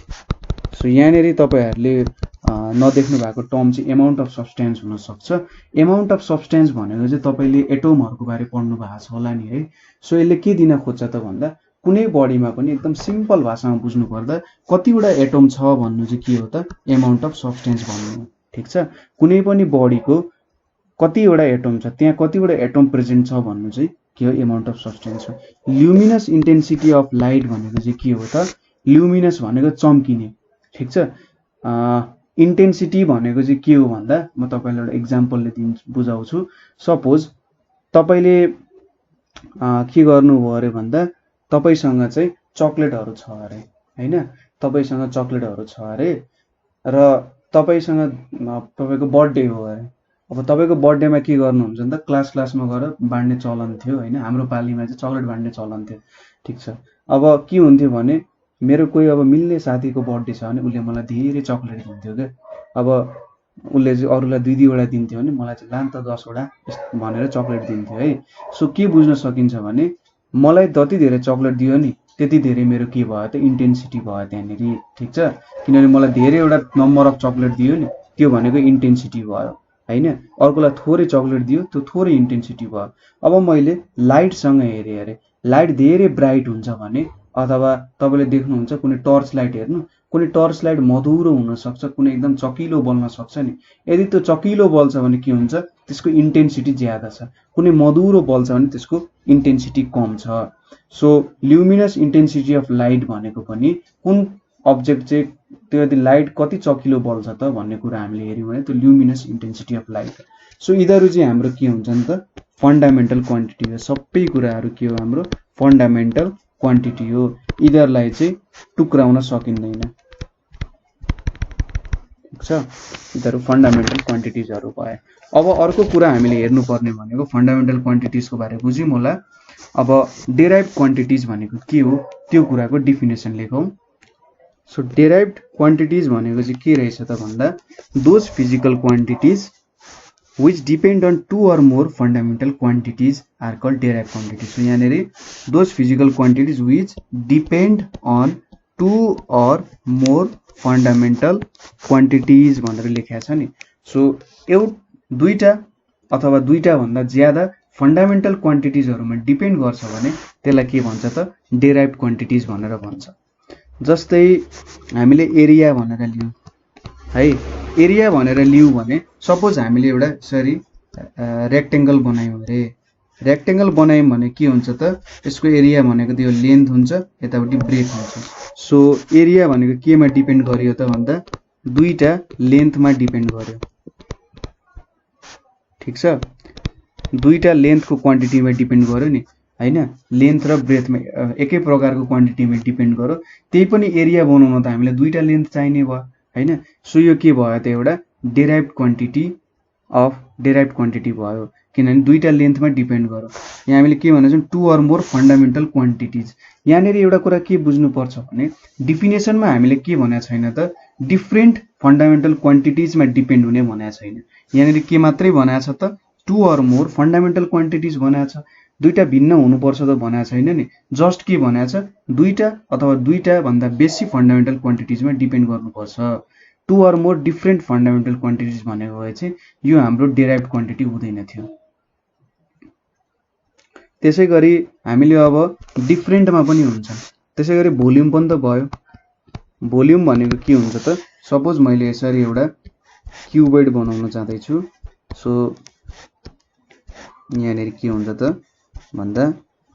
So यहाँनिर तपाईहरूले नदेख्नु भएको टर्म चाहिँ एमाउन्ट अफ सब्सटेन्स हुनसक्छ। एमाउन्ट अफ सब्सटेन्स भनेको चाहिँ तपाईँले एटोमहरूको बारे पढ्नु भएको छ होला नि है। सो यसले के दिन खोज्छ त भन्दा, कुनै बडीमा पनि एकदम सिम्पल भाषामा बुझ्नु पर्दा कतिवटा एटोम छ भन्नु चाहिँ के हो त एमाउन्ट अफ सब्सटेन्स भन्नु, ठिक छ। कुनै पनि बडीको कतिवटा एटोम छ, त्यहाँ कतिवटा एटोम प्रेजेन्ट छ भन्नु चाहिँ के हो एमाउन्ट अफ सब्सटेन्स हो। ल्युमिनस इन्टेन्सिटी अफ लाइट भनेको चाहिँ के हो त, ल्युमिनस भनेको चम्किने, ठिक छ। इन्टेन्सिटी भनेको चाहिँ के हो भन्दा म तपाईँलाई एउटा इक्जाम्पलले बुझाउँछु। सपोज तपाईँले के गर्नुभयो अरे भन्दा, तपाईसँग चाहिँ चक्लेटहरू छ अरे होइन, तपाईँसँग चक्लेटहरू छ अरे र तपाईँसँग तपाईँको बर्थडे हो अरे। अब तपाईँको बर्थडेमा के गर्नुहुन्छ नि त क्लासमा गएर बाँड्ने चलन थियो होइन। हाम्रो पालीमा चाहिँ चक्लेट बाँड्ने चलन थियो, ठिक छ। अब के हुन्थ्यो भने मेरो कोही अब मिल्ने साथीको बर्थडे छ भने उसले मलाई धेरै चक्लेट दिन्थ्यो क्या। अब उसले चाहिँ अरूलाई 2-2वटा दिन्थ्यो भने मलाई चाहिँ लान त 10वटा भनेर चक्लेट दिन्थ्यो है। सो के बुझ्न सकिन्छ भने मलाई जति धेरै चक्लेट दियो नि त्यति धेरै मेरो के भयो त इन्टेन्सिटी भयो त्यहाँनिर, ठिक छ। किनभने मलाई धेरैवटा नम्बर अफ चक्लेट दियो नि त्यो भनेको इन्टेन्सिटी भयो होइन। अर्कोलाई थोरै चक्लेट दियो त्यो थोरै इन्टेन्सिटी भयो। अब मैले लाइटसँग हेरेँ अरे, लाइट धेरै ब्राइट हुन्छ भने अथवा तपाईँले देख्नुहुन्छ कुनै टर्च लाइट हेर्नु, कुनै टर्च लाइट मधुरो हुनसक्छ, कुनै एकदम चकिलो बल्न सक्छ नि। यदि त्यो चकिलो बल्छ भने के हुन्छ त्यसको इन्टेन्सिटी ज्यादा छ, कुनै मधुरो बल्छ भने त्यसको इन्टेन्सिटी कम छ। So luminous intensity of light भनेको पनि कुन अब्जेक्ट चाहिँ त्यो यदि लाइट कति चकिलो बल्छ त भन्ने कुरा हामीले हेऱ्यौँ भने त्यो luminous intensity of light. So यिनीहरू चाहिँ हाम्रो के हुन्छन् त फन्डामेन्टल क्वान्टिटी हो। सबै कुराहरू के हो हाम्रो फन्डामेन्टल क्वान्टिटी हो। यिनीहरूलाई चाहिँ टुक्राउन सकिँदैन। ठिक छ, यिनीहरू फन्डामेन्टल क्वान्टिटिजहरू भए। अब अर्को कुरा हामीले हेर्नुपर्ने भनेको फन्डामेन्टल क्वान्टिटिजको बारे बुझ्यौँ होला। अब डेराइभ क्वान्टिटिज भनेको के हो त्यो कुराको डिफिनेसन लेखौँ। सो डेराइभ्ड क्वान्टिटिज भनेको चाहिँ के रहेछ त भन्दा those physical quantities which depend on two or more fundamental quantities are called derived quantities. So यहाँ those physical quantities which depend on two or more fundamental quantities भनेर लेखेको छ नि। सो दुईटा अथवा दुईटा भन्दा ज्यादा फन्डामेन्टल क्वान्टिटिजहरुमा डिपेन्ड गर्छ भने त्यसलाई के भन्छ त डेराइभ्ड क्वान्टिटिज भनेर भन्छ। जस्तै हामीले एरिया भनेर लियौं है, एरिया भनेर लियौं भने सपोज हामीले एउटा यसरी रेक्टेंगल बनायौं अरे, रेक्टेंगल बनायौं भने के हुन्छ त यसको एरिया भनेको त्यो लेन्थ हुन्छ, यतापट्टि ब्रेथ हुन्छ। सो एरिया भनेको केमा डिपेन्ड गर्यो त भन्दा दुईटा लेन्थमा डिपेन्ड गर्यो। ठीक छ, दुईटा लेन्थको क्वान्टिटीमा डिपेन्ड गर्यो नि हैन, लेन्थ र ब्रेथमा एकै प्रकारको क्वान्टिटीमा डिपेन्ड गर्यो। त्यही पनि एरिया बनाउन त हामीले दुईटा लेन्थ चाहिने भयो हैन। सो यो के भयो त एउटा derived quantity of derived quantity भयो, किनभने दुईटा लेन्थमा डिपेन्ड गर्यो। यहाँ हामीले के भनेको छौं two or more fundamental quantities. यहाँनेर एउटा कुरा के बुझ्नु पर्छ भने डिफिनेसनमा हामीले के भनेको छैन त डिफरेन्ट फन्डामेन्टल क्वान्टिटिजमा डिपेन्ड हुने भनेको छैन। यहाँनेर के मात्रै भनेको छ त two or more fundamental quantities भनेको छ, दुईटा भिन्न हुनुपर्छ त भनेको छैन नि। जस्ट के भनेको छ दुईटा अथवा दुईटा भन्दा बेसी फन्डामेन्टल क्वान्टिटिजमा डिपेन्ड गर्नुपर्छ। Two or more different fundamental quantities भनेको भए चाहिँ यो हाम्रो डेराइभ्ड क्वान्टिटी हुँदैन थियो। त्यसैगरी हामीले अब डिफरेन्टमा पनि हुन्छ, त्यसैगरी भोल्युम पनि त भयो। भोल्युम भनेको के हुन्छ त सपोज मैले यसरी एउटा क्युबोइड बनाउन चाहदैछु। सो यहाँनेर के हुन्छ त भन्दा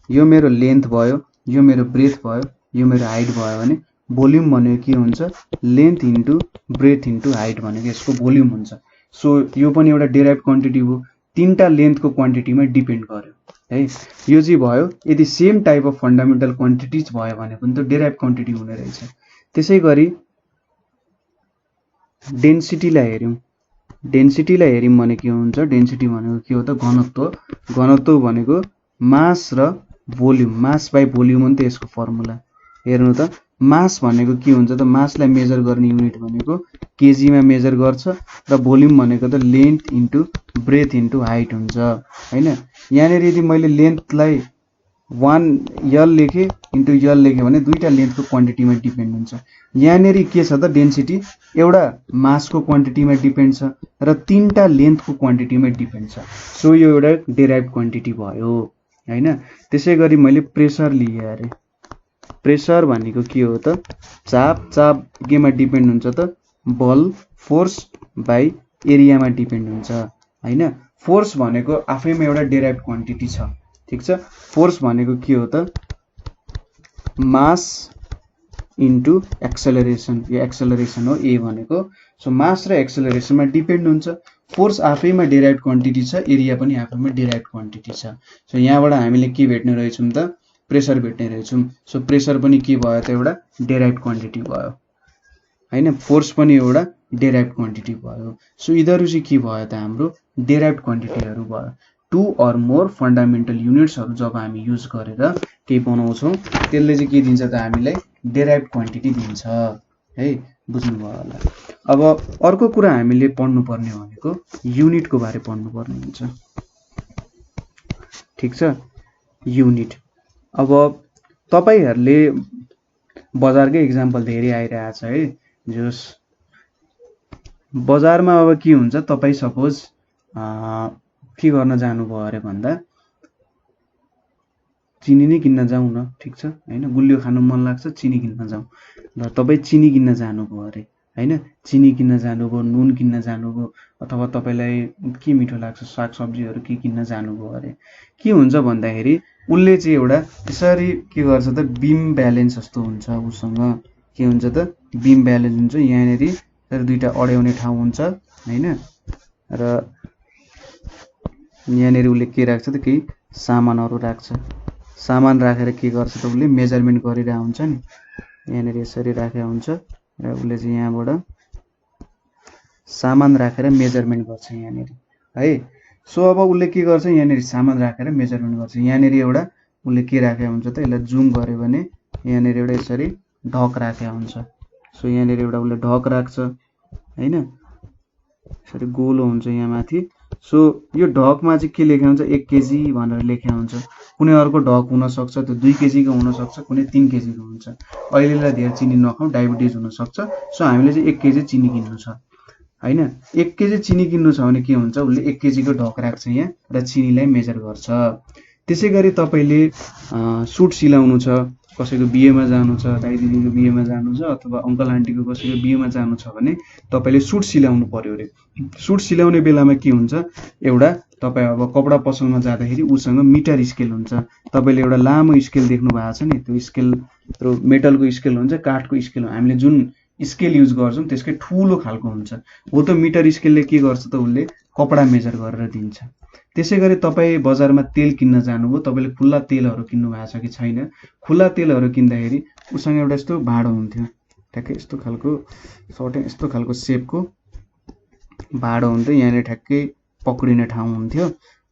यो मेरो लेन्थ भयो, यो मेरो ब्रेथ भयो, यो मेरो हाइट भयो भने भोल्युम भनेको के हुन्छ length into breadth into height भनेको यसको भोल्युम हुन्छ। सो यो पनि एउटा डेराइभ्ड क्वान्टिटी हो, तीनटा लेन्थको क्वान्टिटीमा डिपेन्ड गर्यो है। यो चाहिँ भयो, यदि same type of fundamental quantities भयो भने पनि त डेराइभ्ड क्वान्टिटी हुने रहेछ। त्यसैगरी डेन्सिटीलाई हेर्यौं, डेन्सिटीलाई हेर्यौं भने के हुन्छ, डेन्सिटी भनेको के हो त घनत्व। घनत्व भनेको मास र भोल्युम, मास बाइ भोल्युम हो नि त यसको फर्मुला। हेर्नु त मास भनेको के हुन्छ त मासलाई मेजर गर्ने युनिट भनेको केजीमा मेजर गर्छ र भोल्युम भनेको त length into breadth into height हुन्छ हैन। यहाँनेर यदि मैले लेन्थलाई 1 यल लेखे इन्टु यल लेखे भने दुईटा लेन्थको क्वान्टिटीमा डिपेन्ड हुन्छ। यहाँनेर के छ त डेन्सिटी एउटा मासको क्वान्टिटीमा डिपेन्ड छ र तीनटा लेन्थको क्वान्टिटीमा डिपेन्ड छ। सो यो एउटा डेराइभ्ड क्वान्टिटी भयो हैन। त्यसैगरी मैले प्रेसर लिए अरे, प्रेसर भनेको के हो त चाप, चाप केमा डिपेन्ड हुन्छ त बल फोर्स बाइ एरियामा डिपेन्ड हुन्छ हैन। फोर्स भनेको आफैमा एउटा डेराइभ्ड क्वान्टिटी छ। ठीक छ, फोर्स भनेको के हो त मास इन्टु एक्सेलरेसन, यो एक्सेलरेसन हो ए भनेको। सो मास र एक्सेलरेसनमा डिपेन्ड हुन्छ। फोर्स आफैमा डेराइभ्ड क्वान्टिटी छ, एरिया पनि आफैमा डेराइभ्ड क्वान्टिटी छ। सो यहाँबाट हामीले के भेट्ने रहेछौं त प्रेसर भेट्ने रहेछौं। सो प्रेसर पनि के भयो त एउटा डेराइभ्ड क्वान्टिटी भयो हैन, फोर्स पनि एउटा डेराइभ्ड क्वान्टिटी भयो। सो यिनीहरू चाहिँ के भयो त हाम्रो डेराइभ्ड क्वान्टिटीहरू भयो। टु अर मोर फन्डामेन्टल युनिट्सहरू जब हामी युज गरेर केही बनाउँछौं त्यसले चाहिँ के दिन्छ त हामीलाई डेराइभ्ड क्वान्टिटी दिन्छ है, बुझ्नुभयो होला। अब अर्को कुरा हामीले पढ्नुपर्ने भनेको युनिटको बारे पढ्नुपर्ने हुन्छ। ठीक छ, युनिट। अब तपाईहरुले बजारकै एक्जाम्पल धेरै आइरहेछ है, जस बजारमा अब के हुन्छ तपाई सपोज के गर्न जानुभयो अरे भन्दा चिनी नै किन्न जाउँ न, ठीक छ हैन, गुलियो खानु मन लाग्छ चिनी किन्न जाउँ। ल तपाई चिनी किन्न जानुभयो अरे हैन, चिनी किन्न जानुभयो, नुन किन्न जानुभयो, अथवा तपाईलाई के मिठो लाग्छ सागसब्जीहरु के किन्न जानुभयो अरे के हुन्छ भन्दाखेरि उले चाहिँ एउटा यसरी के गर्छ त बीम ब्यालेन्स जस्तो हुन्छ, उसँग के हुन्छ त बीम ब्यालेन्स हुन्छ। यहाँनेरि दुईटा अड्याउने ठाउँ हुन्छ हैन, र यहाँनिर उसले के राख्छ त केही सामानहरू राख्छ। सामान राखेर के गर्छ त उसले मेजरमेन्ट गरिरहेको हुन्छ नि, यहाँनिर यसरी राखेको हुन्छ र उसले चाहिँ यहाँबाट सामान राखेर मेजरमेन्ट गर्छ यहाँनिर है। सो अब उसले के गर्छ यहाँनिर सामान राखेर मेजरमेन्ट गर्छ। यहाँनिर एउटा उसले के राखेको हुन्छ त, यसलाई जुम गर्यो भने यहाँनिर एउटा यसरी ढक राखेको हुन्छ। सो यहाँनिर एउटा उसले ढक राख्छ हैन, यसरी गोलो हुन्छ यहाँ माथि। सो यो ढकमा चाहिँ के लेखेको हुन्छ 1 केजी भनेर लेखेको हुन्छ। कुनै अर्को ढक हुनसक्छ, त्यो 2 केजीको हुनसक्छ, कुनै 3 केजीको हुन्छ। अहिलेलाई धेरै चिनी नखाउँ, डायबिटिज हुनसक्छ। सो हामीले चाहिँ 1 केजी चिनी किन्नु छ हैन। 1 केजी चिनी किन्नु छ भने के हुन्छ, उसले 1 केजीको ढक राख्छ यहाँ र चिनीलाई मेजर गर्छ। त्यसै गरी तपाईँले सुट सिलाउनु छ, कसैको बिहेमा जानु छ, दाइ दिदीको बिहेमा जानु छ, अथवा अङ्कल आन्टीको कसैको बिहेमा जानु छ भने तपाईँले सुट सिलाउनु पर्यो अरे। सुट सिलाउने बेलामा के हुन्छ, एउटा तपाईँ अब कपडा पसलमा जाँदाखेरि उसँग मिटर स्केल हुन्छ। तपाईँले एउटा लामो स्केल देख्नु भएको छ नि, त्यो स्केल त्यो मेटलको स्केल हुन्छ, काठको स्केल हो। हामीले जुन स्केल युज गर्छौँ त्यसकै ठुलो खालको हुन्छ हो। त मिटर स्केलले के गर्छ त, उसले कपडा मेजर गरेर दिन्छ। त्यसै गरी तपाईँ बजारमा तेल किन्न जानुभयो, तपाईँले खुल्ला तेलहरू किन्नु भएको छ कि छैन। खुल्ला तेलहरू किन्दाखेरि उसँग एउटा यस्तो भाँडो हुन्थ्यो, ठ्याक्कै यस्तो खालको सर्टेन यस्तो खालको सेपको भाँडो हुन्थ्यो, यहाँनिर ठ्याक्कै पक्रिने ठाउँ हुन्थ्यो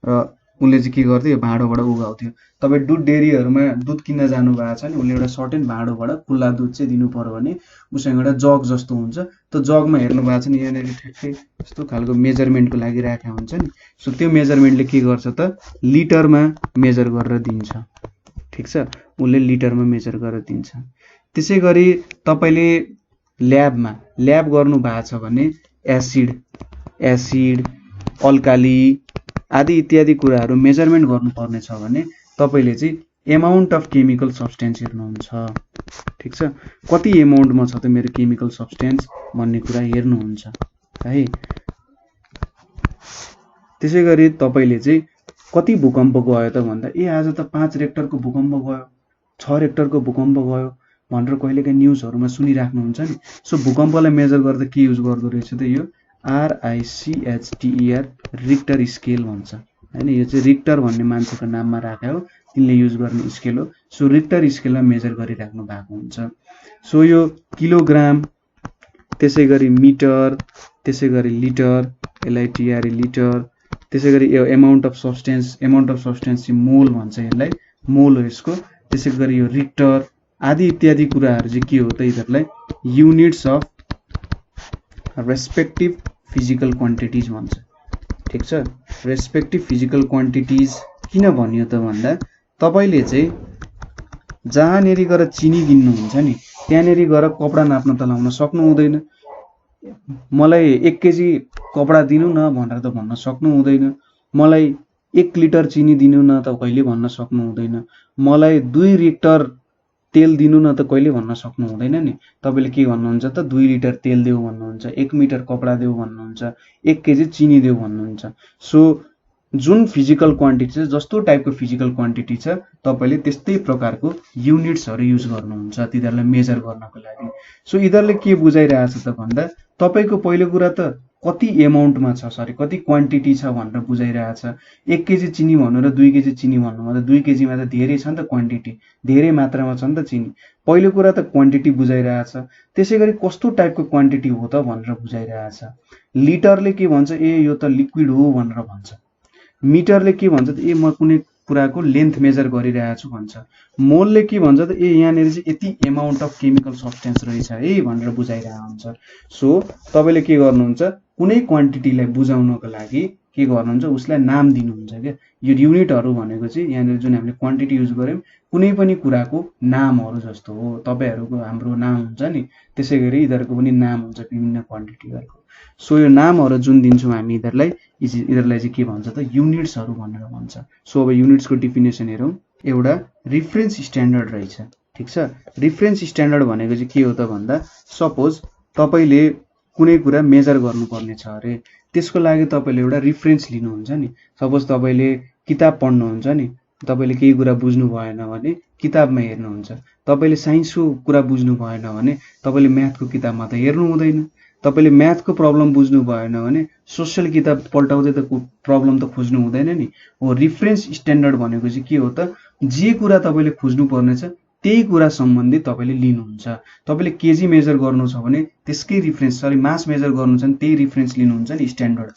र उसले चाहिँ के गर्थ्यो, यो भाँडोबाट उघाउँथ्यो। तपाईँ दुध डेरीहरूमा दुध किन्न जानु भएको छ नि, उसले एउटा सर्टेन भाँडोबाट खुल्ला दुध चाहिँ दिनु पर्यो भने उसँग एउटा जग जस्तो हुन्छ। त्यो जगमा हेर्नु भएको छ नि, यहाँनिर ठ्याक्कै यस्तो खालको मेजरमेन्टको लागि राखेको हुन्छ नि। सो त्यो मेजरमेन्टले के गर्छ त, लिटरमा मेजर गरेर दिन्छ। ठिक छ, उसले लिटरमा मेजर गरेर दिन्छ। त्यसै गरी तपाईँले ल्याब गर्नु भएको छ भने एसिड अल्काली आदि इत्यादि कुराहरू मेजरमेन्ट गर्नुपर्ने छ भने तपाईँले चाहिँ एमाउन्ट अफ केमिकल सब्सटेन्स हेर्नुहुन्छ। ठिक छ, कति एमाउन्टमा छ त मेरो केमिकल सब्सटेन्स भन्ने कुरा हेर्नुहुन्छ है। त्यसै गरी तपाईँले चाहिँ कति भूकम्प गयो त भन्दा, आज त 5 रेक्टरको भूकम्प गयो, 6 रेक्टरको भूकम्प गयो भनेर कहिलेकाहीँ न्युजहरूमा सुनिराख्नुहुन्छ नि। सो भूकम्पलाई मेजर गर्दा के युज गर्दो रहेछ त, यो RICHTER रिक्टर स्केल भन्छ हैन। यो चाहिँ रिक्टर भन्ने मान्छेको नाममा राखेको हो, तिनले युज गर्ने स्केल हो। सो रिक्टर स्केलमा मेजर गरिराख्नु भएको हुन्छ। सो यो किलोग्राम, त्यसै गरी मिटर, त्यसै गरी लिटर, LITR लिटर, त्यसै गरी यो एमाउन्ट अफ सब्सटेन्स चाहिँ मोल भन्छ यसलाई, मोल हो यसको। त्यसै गरी यो रिक्टर आदि इत्यादि कुराहरू चाहिँ के हो त, यिनीहरूलाई units of respective physical quantities भन्छ। ठिक छ, रेस्पेक्टिभ फिजिकल क्वान्टिटिज किन भनियो त भन्दा, तपाईँले चाहिँ जहाँनिर गएर चिनी किन्नुहुन्छ नि, त्यहाँनिर गएर कपडा नाप्न त लाउन सक्नु हुँदैन। मलाई 1 केजी कपडा दिनु न भनेर त भन्न सक्नु हुँदैन। मलाई 1 लिटर चिनी दिनु न त कहिले भन्न सक्नु हुँदैन। मलाई 2 लिटर तेल दिनु न त कहिले भन्न सक्नु हुँदैन नि। तपाईँले के भन्नुहुन्छ त, 2 लिटर तेल देऊ भन्नुहुन्छ, 1 मिटर कपडा देऊ भन्नुहुन्छ, 1 केजी चिनी देऊ भन्नुहुन्छ। सो जुन फिजिकल क्वान्टिटी छ, जस्तो टाइपको फिजिकल क्वान्टिटी छ, तपाईँले त्यस्तै प्रकारको युनिट्सहरू युज गर्नुहुन्छ तिनीहरूलाई मेजर गर्नको लागि। सो यिनीहरूले के बुझाइरहेछ त भन्दा, तपाईँको पहिलो कुरा त कति एमाउन्टमा छ, कति क्वान्टिटी छ भनेर बुझाइरहेछ। 1 केजी चिनी भन्नु र 2 केजी चिनी भन्नुमा त 2 केजीमा त धेरै छ नि त, क्वान्टिटी धेरै मात्रामा छ नि त चिनी। पहिलो कुरा त क्वान्टिटी बुझाइरहेछ। त्यसै गरी कस्तो टाइपको क्वान्टिटी हो त भनेर बुझाइरहेछ। लिटरले के भन्छ, यो त लिक्विड हो भनेर भन्छ। मिटरले के भन्छ त, म कुनै कुराको लेन्थ मेजर गरिरहेको छु भन्छ। मोलले के भन्छ त, यहाँनिर चाहिँ यति एमाउन्ट अफ केमिकल सब्सटेन्स रहेछ है भनेर बुझाइरहेको हुन्छ। सो तपाईँले के गर्नुहुन्छ, कुनै क्वान्टिटीलाई बुझाउनको लागि के गर्नुहुन्छ, उसलाई नाम दिनुहुन्छ क्या। यो युनिटहरू भनेको चाहिँ यहाँनिर जुन हामीले क्वान्टिटी युज गऱ्यौँ, कुनै पनि कुराको नामहरू जस्तो हो। तपाईँहरूको हाम्रो नाम हुन्छ नि, त्यसै गरी यिनीहरूको पनि नाम हुन्छ विभिन्न क्वान्टिटीहरूको। सो यो नामहरू जुन दिन्छौँ हामी यिनीहरूलाई चाहिँ के भन्छ त, युनिट्सहरू भनेर भन्छ। सो अब युनिट्सको डिफिनेसन हेरौँ। एउटा रिफरेन्स स्ट्यान्डर्ड रहेछ। ठिक छ, रिफरेन्स स्ट्यान्डर्ड भनेको चाहिँ के हो त भन्दा, सपोज तपाईँले कुनै कुरा मेजर गर्नुपर्ने छ अरे, त्यसको लागि तपाईँले एउटा रिफरेन्स लिनुहुन्छ नि। सपोज तपाईँले किताब पढ्नुहुन्छ नि, तपाईँले केही कुरा बुझ्नु भएन भने किताबमा हेर्नुहुन्छ। तपाईँले साइन्सको कुरा बुझ्नु भएन भने तपाईँले म्याथको किताबमा त हेर्नु हुँदैन। तपाईले म्याथको प्रब्लम बुझ्नु भएन भने सोशल किताब पल्टाउँदै त प्रब्लम त खोज्नु हुँदैन नि। हो रेफरेन्स स्ट्यान्डर्ड भनेको चाहिँ के हो त, जे कुरा तपाईले खोज्नु पर्नेछ त्यही कुरा सम्बन्धी तपाईले लिनुहुन्छ। तपाईले केजी मेजर गर्नु छ भने त्यसकै रिफरेन्स, सरी मास मेजर गर्नु छ भने त्यही रिफरेन्स लिनुहुन्छ नि, standard.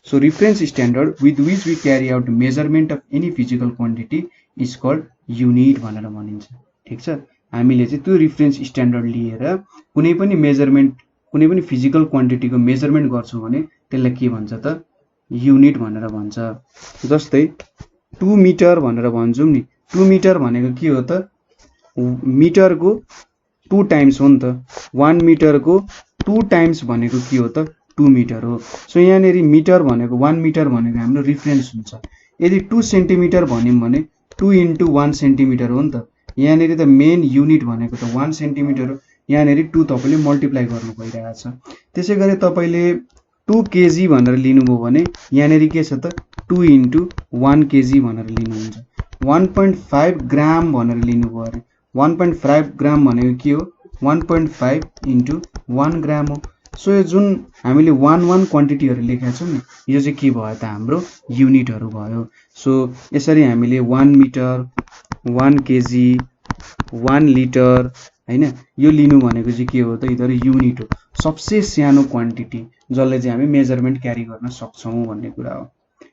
So reference standard with which we carry out measurement of any physical quantity is called unit भनेर भनिन्छ। ठिक छ, हामीले चाहिँ त्यो रिफरेन्स स्ट्यान्डर्ड लिएर कुनै पनि मेजरमेन्ट, कुनै पनि फिजिकल क्वान्टिटीको मेजरमेन्ट गर्छौँ भने त्यसलाई के भन्छ त, युनिट भनेर भन्छ। जस्तै 2 मिटर भनेर भन्छौँ नि, 2 मिटर भनेको के हो त, मिटरको 2 टाइम्स हो नि त। 1 मिटरको 2 टाइम्स भनेको के हो त, 2 मिटर हो। सो यहाँनिर मिटर भनेको 1 मिटर भनेको हाम्रो रिफरेन्स हुन्छ। यदि 2 सेन्टिमिटर भन्यौँ भने 2 × 1 सेन्टिमिटर हो नि त। यहाँनिर त मेन युनिट भनेको त 1 सेन्टिमिटर हो, यहाँनिर 2 तपाईँले मल्टिप्लाई गर्नु भइरहेको छ। त्यसै गरी तपाईँले 2 केजी भनेर लिनुभयो भने यहाँनिर के छ त, 2 × 1 केजी भनेर लिनुहुन्छ। 1.5 ग्राम भनेर लिनुभयो अरे, 1.5 ग्राम भनेको के हो, 1.5 × 1 ग्राम हो। सो यो जुन हामीले 1 क्वान्टिटीहरू लेखेका छौँ नि, यो चाहिँ के भयो त, हाम्रो युनिटहरू भयो। सो यसरी हामीले 1 मिटर, 1 केजी, 1 लिटर हैन, यो लिनु भनेको चाहिँ के हो त, यिनीहरू युनिट हो। सबसे सानो क्वान्टिटी जसले चाहिँ हामी मेजरमेन्ट क्यारी गर्न सक्छौँ भन्ने कुरा हो।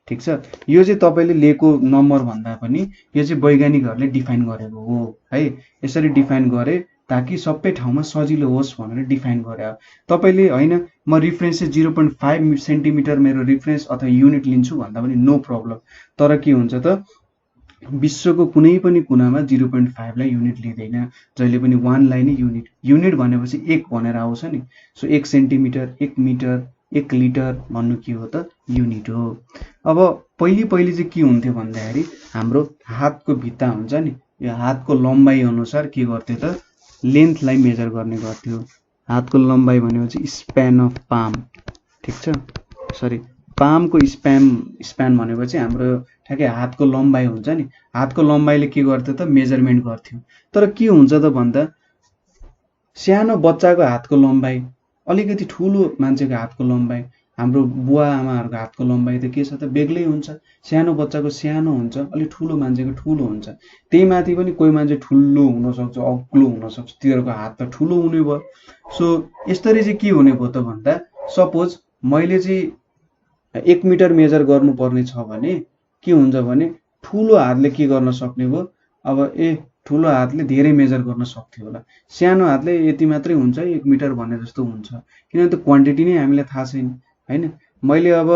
ठिक छ, यो चाहिँ तपाईँले लिएको नम्बर भन्दा पनि यो चाहिँ वैज्ञानिकहरूले डिफाइन गरेको हो है। यसरी डिफाइन गरे ताकि सबै ठाउँमा सजिलो होस् भनेर डिफाइन गरे हो। तपाईँले होइन म रिफरेन्स चाहिँ 0.5 सेन्टिमिटर मेरो रिफरेन्स अथवा युनिट लिन्छु भन्दा पनि नो प्रब्लम। तर के हुन्छ त, विश्वको कुनै पनि कुनामा 0.5 लाई युनिट लिँदैन, जहिले पनि 1 लाई नै युनिट। युनिट भनेपछि 1 भनेर आउँछ नि। सो 1 सेन्टिमिटर, 1 मिटर, 1 लिटर भन्नु के हो त, युनिट हो। अब पहिले चाहिँ के हुन्थ्यो भन्दाखेरि हाम्रो हातको भित्ता हुन्छ नि, यो हातको लम्बाइ अनुसार के गर्थ्यो त, लेन्थलाई मेजर गर्ने गर्थ्यो। हातको लम्बाइ भनेपछि स्प्यान अफ पाम। ठिक छ, सरी पामको स्प्यान भनेको चाहिँ हाम्रो ठ्याक्कै हातको लम्बाइ हुन्छ नि। हातको लम्बाइले के गर्थ्यो त, मेजरमेन्ट गर्थ्यो। तर के हुन्छ त भन्दा सानो बच्चाको हातको लम्बाइ, अलिकति ठुलो मान्छेको हातको लम्बाइ, हाम्रो बुवा आमाहरूको हातको लम्बाइ त के छ त, बेग्लै हुन्छ। सानो बच्चाको सानो हुन्छ, अलि ठुलो मान्छेको ठुलो हुन्छ। त्यही माथि पनि कोही मान्छे ठुलो हुनसक्छ, अग्लो हुनसक्छ, तिनीहरूको हात त ठुलो हुने भयो। सो यसरी चाहिँ के हुने भयो त भन्दा, सपोज मैले चाहिँ 1 मिटर मेजर गर्नुपर्ने छ भने के हुन्छ भने ठुलो हातले के गर्न सक्ने भयो, अब ठुलो हातले धेरै मेजर गर्न सक्थ्यो होला, सानो हातले यति मात्रै हुन्छ 1 मिटर भन्ने जस्तो हुन्छ, किनभने त क्वान्टिटी नै हामीलाई थाहा छैन हैन। मैले अब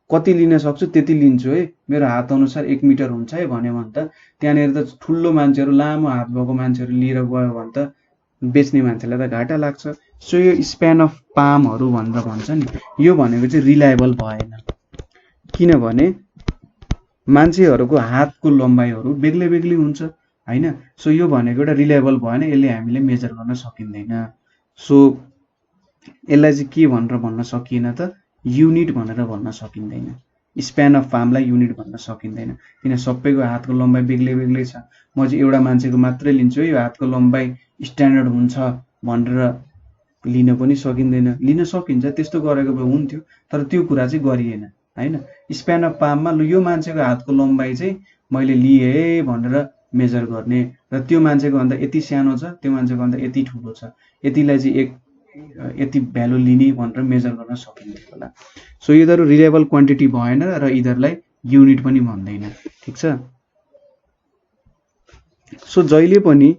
कति लिन सक्छु त्यति लिन्छु है, मेरो हात अनुसार 1 मिटर हुन्छ है भन्यो भने त त्यहाँनिर त ठुलो मान्छेहरू, लामो हात भएको मान्छेहरू लिएर गयो भने त बेच्ने मान्छेलाई त घाटा लाग्छ। सो यो स्प्यान अफ पामहरू भनेर भन्छ नि, यो भनेको चाहिँ रिलायबल भएन, किनभने मान्छेहरूको हातको लम्बाइहरू बेग्लै बेग्लै हुन्छ हैन। सो यो भनेको एउटा रिलायबल भएन, यसले हामीले मेजर गर्न सकिँदैन। सो यसलाई चाहिँ के भनेर भन्न सकिएन त, युनिट भनेर भन्न सकिँदैन। स्प्यान अफ पामलाई युनिट भन्न सकिँदैन, किन सबैको हातको लम्बाइ बेग्लै बेग्लै छ। म चाहिँ एउटा मान्छेको मात्रै लिन्छु है, यो हातको लम्बाइ स्ट्यान्डर्ड हुन्छ भनेर लिन पनि सकिँदैन। लिन सकिन्छ, त्यस्तो गरेको भए हुन्थ्यो, तर त्यो कुरा चाहिँ गरिएन हैन। स्प्यान अफ पाममा यो मान्छेको हातको लम्बाइ चाहिँ मैले लिएँ भनेर मेजर गर्ने, र त्यो मान्छेको भन्दा यति सानो छ, त्यो मान्छेको भन्दा यति ठुलो छ, यतिलाई चाहिँ यति भ्यालु लिने भनेर मेजर गर्न सकिँदैन होला। सो यिनीहरू रिलायबल क्वान्टिटी भएन र यिनीहरूलाई युनिट पनि भन्दैन। ठिक छ, सो जहिले पनि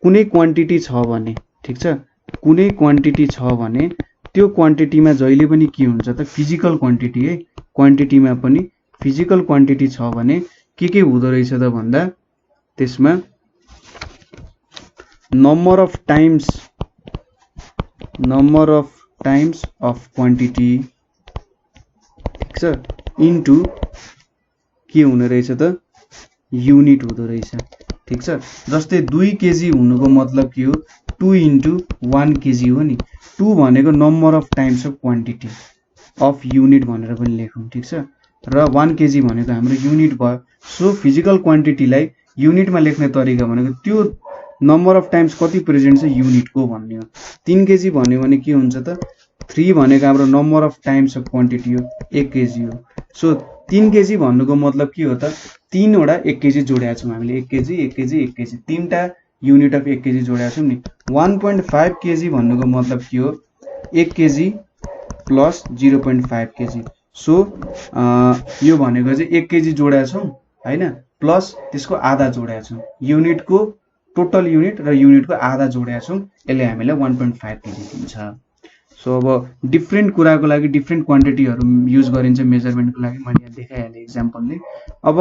कुनै क्वान्टिटी छ भने, ठिक छ, कुनै क्वान्टिटी छ भने त्यो क्वान्टिटीमा जहिले पनि के हुन्छ त, फिजिकल क्वान्टिटी है, क्वान्टिटीमा पनि फिजिकल क्वान्टिटी छ भने के हुँदो रहेछ त भन्दा त्यसमा number of times of quantity, ठिक छ, इन्टु के हुने रहेछ त, युनिट हुँदो रहेछ। ठिक छ, जस्तै 2 केजी हुनुको मतलब के हो, 2 × 1 केजी हो नि। 2 भनेको number of times of quantity of unit भनेर पनि लेखौँ। ठिक छ, र 1 केजी भनेको हाम्रो युनिट भयो। सो फिजिकल क्वान्टिटीलाई युनिटमा लेख्ने तरिका भनेको त्यो नम्बर अफ टाइम्स कति प्रेजेन्ट छ युनिटको भन्ने हो। 3 केजी भन्यो भने के हुन्छ त 3 भनेको हाम्रो number of times of quantity हो 1 केजी हो। सो 3 केजी भन्नुको मतलब के हो त 3 वटा 1 केजी जोडेका छौँ हामीले 1 केजी 1 केजी 1 केजी 3टा युनिट अफ 1 केजी जोडेका छौँ नि। 1.5 केजी भन्नुको मतलब के हो 1 केजी प्लस 0.5 केजी। सो यो भनेको चाहिँ 1 केजी जोडेका छौँ हैन प्लस त्यसको आधा जोडेका छौँ युनिटको टोटल युनिट र युनिटको आधा जोडेका छौँ यसले हामीलाई 1.5 केजी दिन्छ। सो अब डिफ्रेन्ट कुराको लागि डिफ्रेन्ट क्वान्टिटीहरू युज गरिन्छ मेजरमेन्टको लागि मैले यहाँ देखाइहालेँ एक्जाम्पलले। अब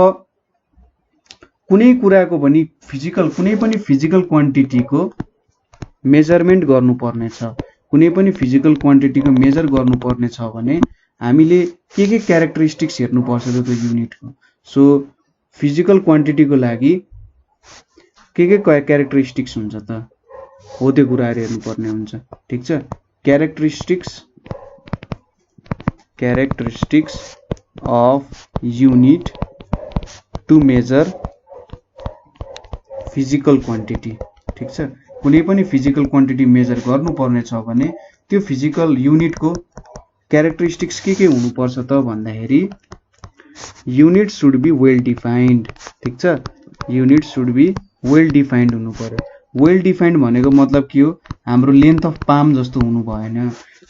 कुनै कुराको पनि कुनै पनि फिजिकल क्वान्टिटीको मेजरमेन्ट गर्नुपर्ने छ कुनै पनि फिजिकल क्वान्टिटीको मेजर गर्नुपर्ने छ भने हामीले के क्यारेक्टरिस्टिक्स हेर्नुपर्छ त त्यो युनिटको। सो फिजिकल क्वान्टिटीको लागि के क्यारेक्टरिस्टिक्स हुन्छ त हो त्यो कुराहरू हेर्नुपर्ने हुन्छ। ठिक छ characteristics of unit to measure physical quantity. ठिक छ कुनै पनि फिजिकल क्वान्टिटी मेजर गर्नुपर्ने छ भने त्यो फिजिकल युनिटको क्यारेक्टरिस्टिक्स के हुनुपर्छ त भन्दाखेरि unit should be well defined. ठिक छ unit should be well defined हुनु पर्यो। वेल डिफाइन्ड भनेको मतलब के हो हाम्रो लेन्थ अफ पाम जस्तो हुनु भएन।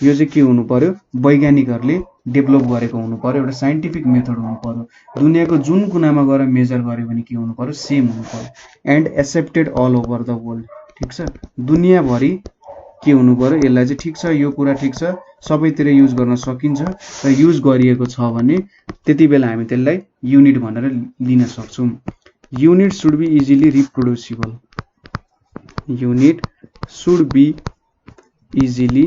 यो चाहिँ के हुनु पर्यो वैज्ञानिकहरूले डेभलप गरेको हुनु पर्यो एउटा साइन्टिफिक मेथड हुनु पर्यो। दुनियाँको जुन कुनामा गएर मेजर गर्यो भने के हुनु पर्यो सेम हुनु पर्यो and accepted all over the world. ठिक छ दुनियाँभरि के हुनु पर्यो यसलाई चाहिँ ठिक छ यो कुरा ठिक छ सबैतिर युज गर्न सकिन्छ र युज गरिएको छ भने त्यति बेला हामी त्यसलाई युनिट भनेर लिन सक्छौँ। Unit should be easily reproducible. Unit should be easily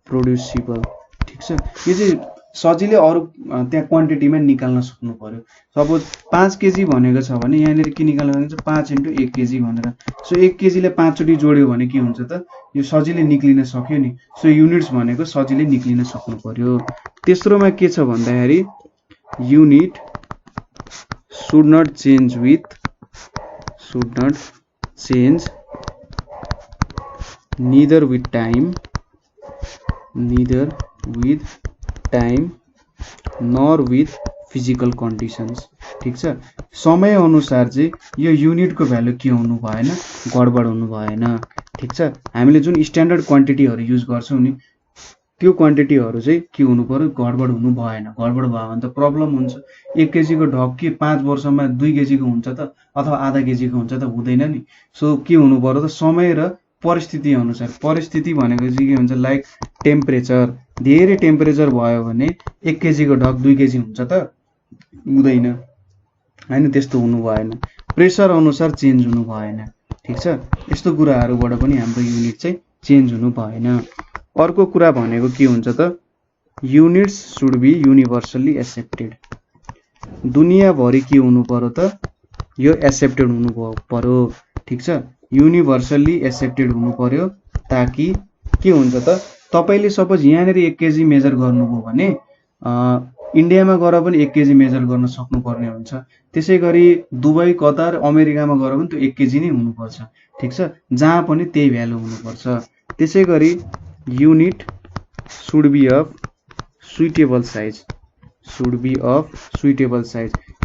reproducible. ठिक छ यो चाहिँ सजिलै अरू त्यहाँ क्वान्टिटीमा निकाल्न सक्नु पर्यो। सपोज 5 केजी भनेको छ भने यहाँनिर के निकाल्न सकिन्छ 5 × 1 केजी भनेर। सो 1 केजीले 5 चोटि जोड्यो भने के हुन्छ त यो सजिलै निक्लिन सक्यो नि। सो युनिट्स भनेको सजिलै निक्लिन सक्नु पर्यो। तेस्रोमा के छ भन्दाखेरि unit should not change neither with time nor with physical conditions। ठिक छ समय अनुसार चाहिँ यो युनिटको भ्यालु के हुनु भएन गडबड हुनु भएन। ठिक छ हामीले जुन स्ट्यान्डर्ड क्वान्टिटीहरू युज गर्छौँ नि त्यो क्वान्टिटीहरू चाहिँ के हुनु पर्यो गडबड हुनु भएन। गडबड भयो भने त प्रब्लम हुन्छ। 1 केजीको ढक के 5 वर्षमा 2 केजीको हुन्छ त अथवा आधा केजीको हुन्छ त हुँदैन नि। सो के हुनु पर्यो त समय र परिस्थिति अनुसार। परिस्थिति भनेको चाहिँ के हुन्छ लाइक टेम्परेचर धेरै टेम्परेचर भयो भने 1 केजीको ढक 2 केजी हुन्छ त हुँदैन हैन त्यस्तो हुनु भएन। प्रेसर अनुसार चेन्ज हुनु भएन। ठिक छ यस्तो कुराहरूबाट पनि हाम्रो युनिट चाहिँ चेन्ज हुनु भएन। अर्को कुरा भनेको के हुन्छ त units should be universally accepted. दुनियाँभरि के हुनु पर्यो त यो एक्सेप्टेड हुनु पर्यो। ठिक छ युनिभर्सल्ली एक्सेप्टेड हुनु पर्यो ताकि के हुन्छ त तपाईले सपोज यहाँनिर 1 केजी मेजर गर्नुभयो भने इन्डियामा गएर पनि 1 केजी मेजर गर्न सक्नुपर्ने हुन्छ। त्यसैगरी दुबई कतार अमेरिकामा गएर पनि त्यो 1 केजी नै हुनुपर्छ। ठिक छ जहाँ पनि त्यही भ्यालु हुनुपर्छ। त्यसैगरी unit should be of suitable size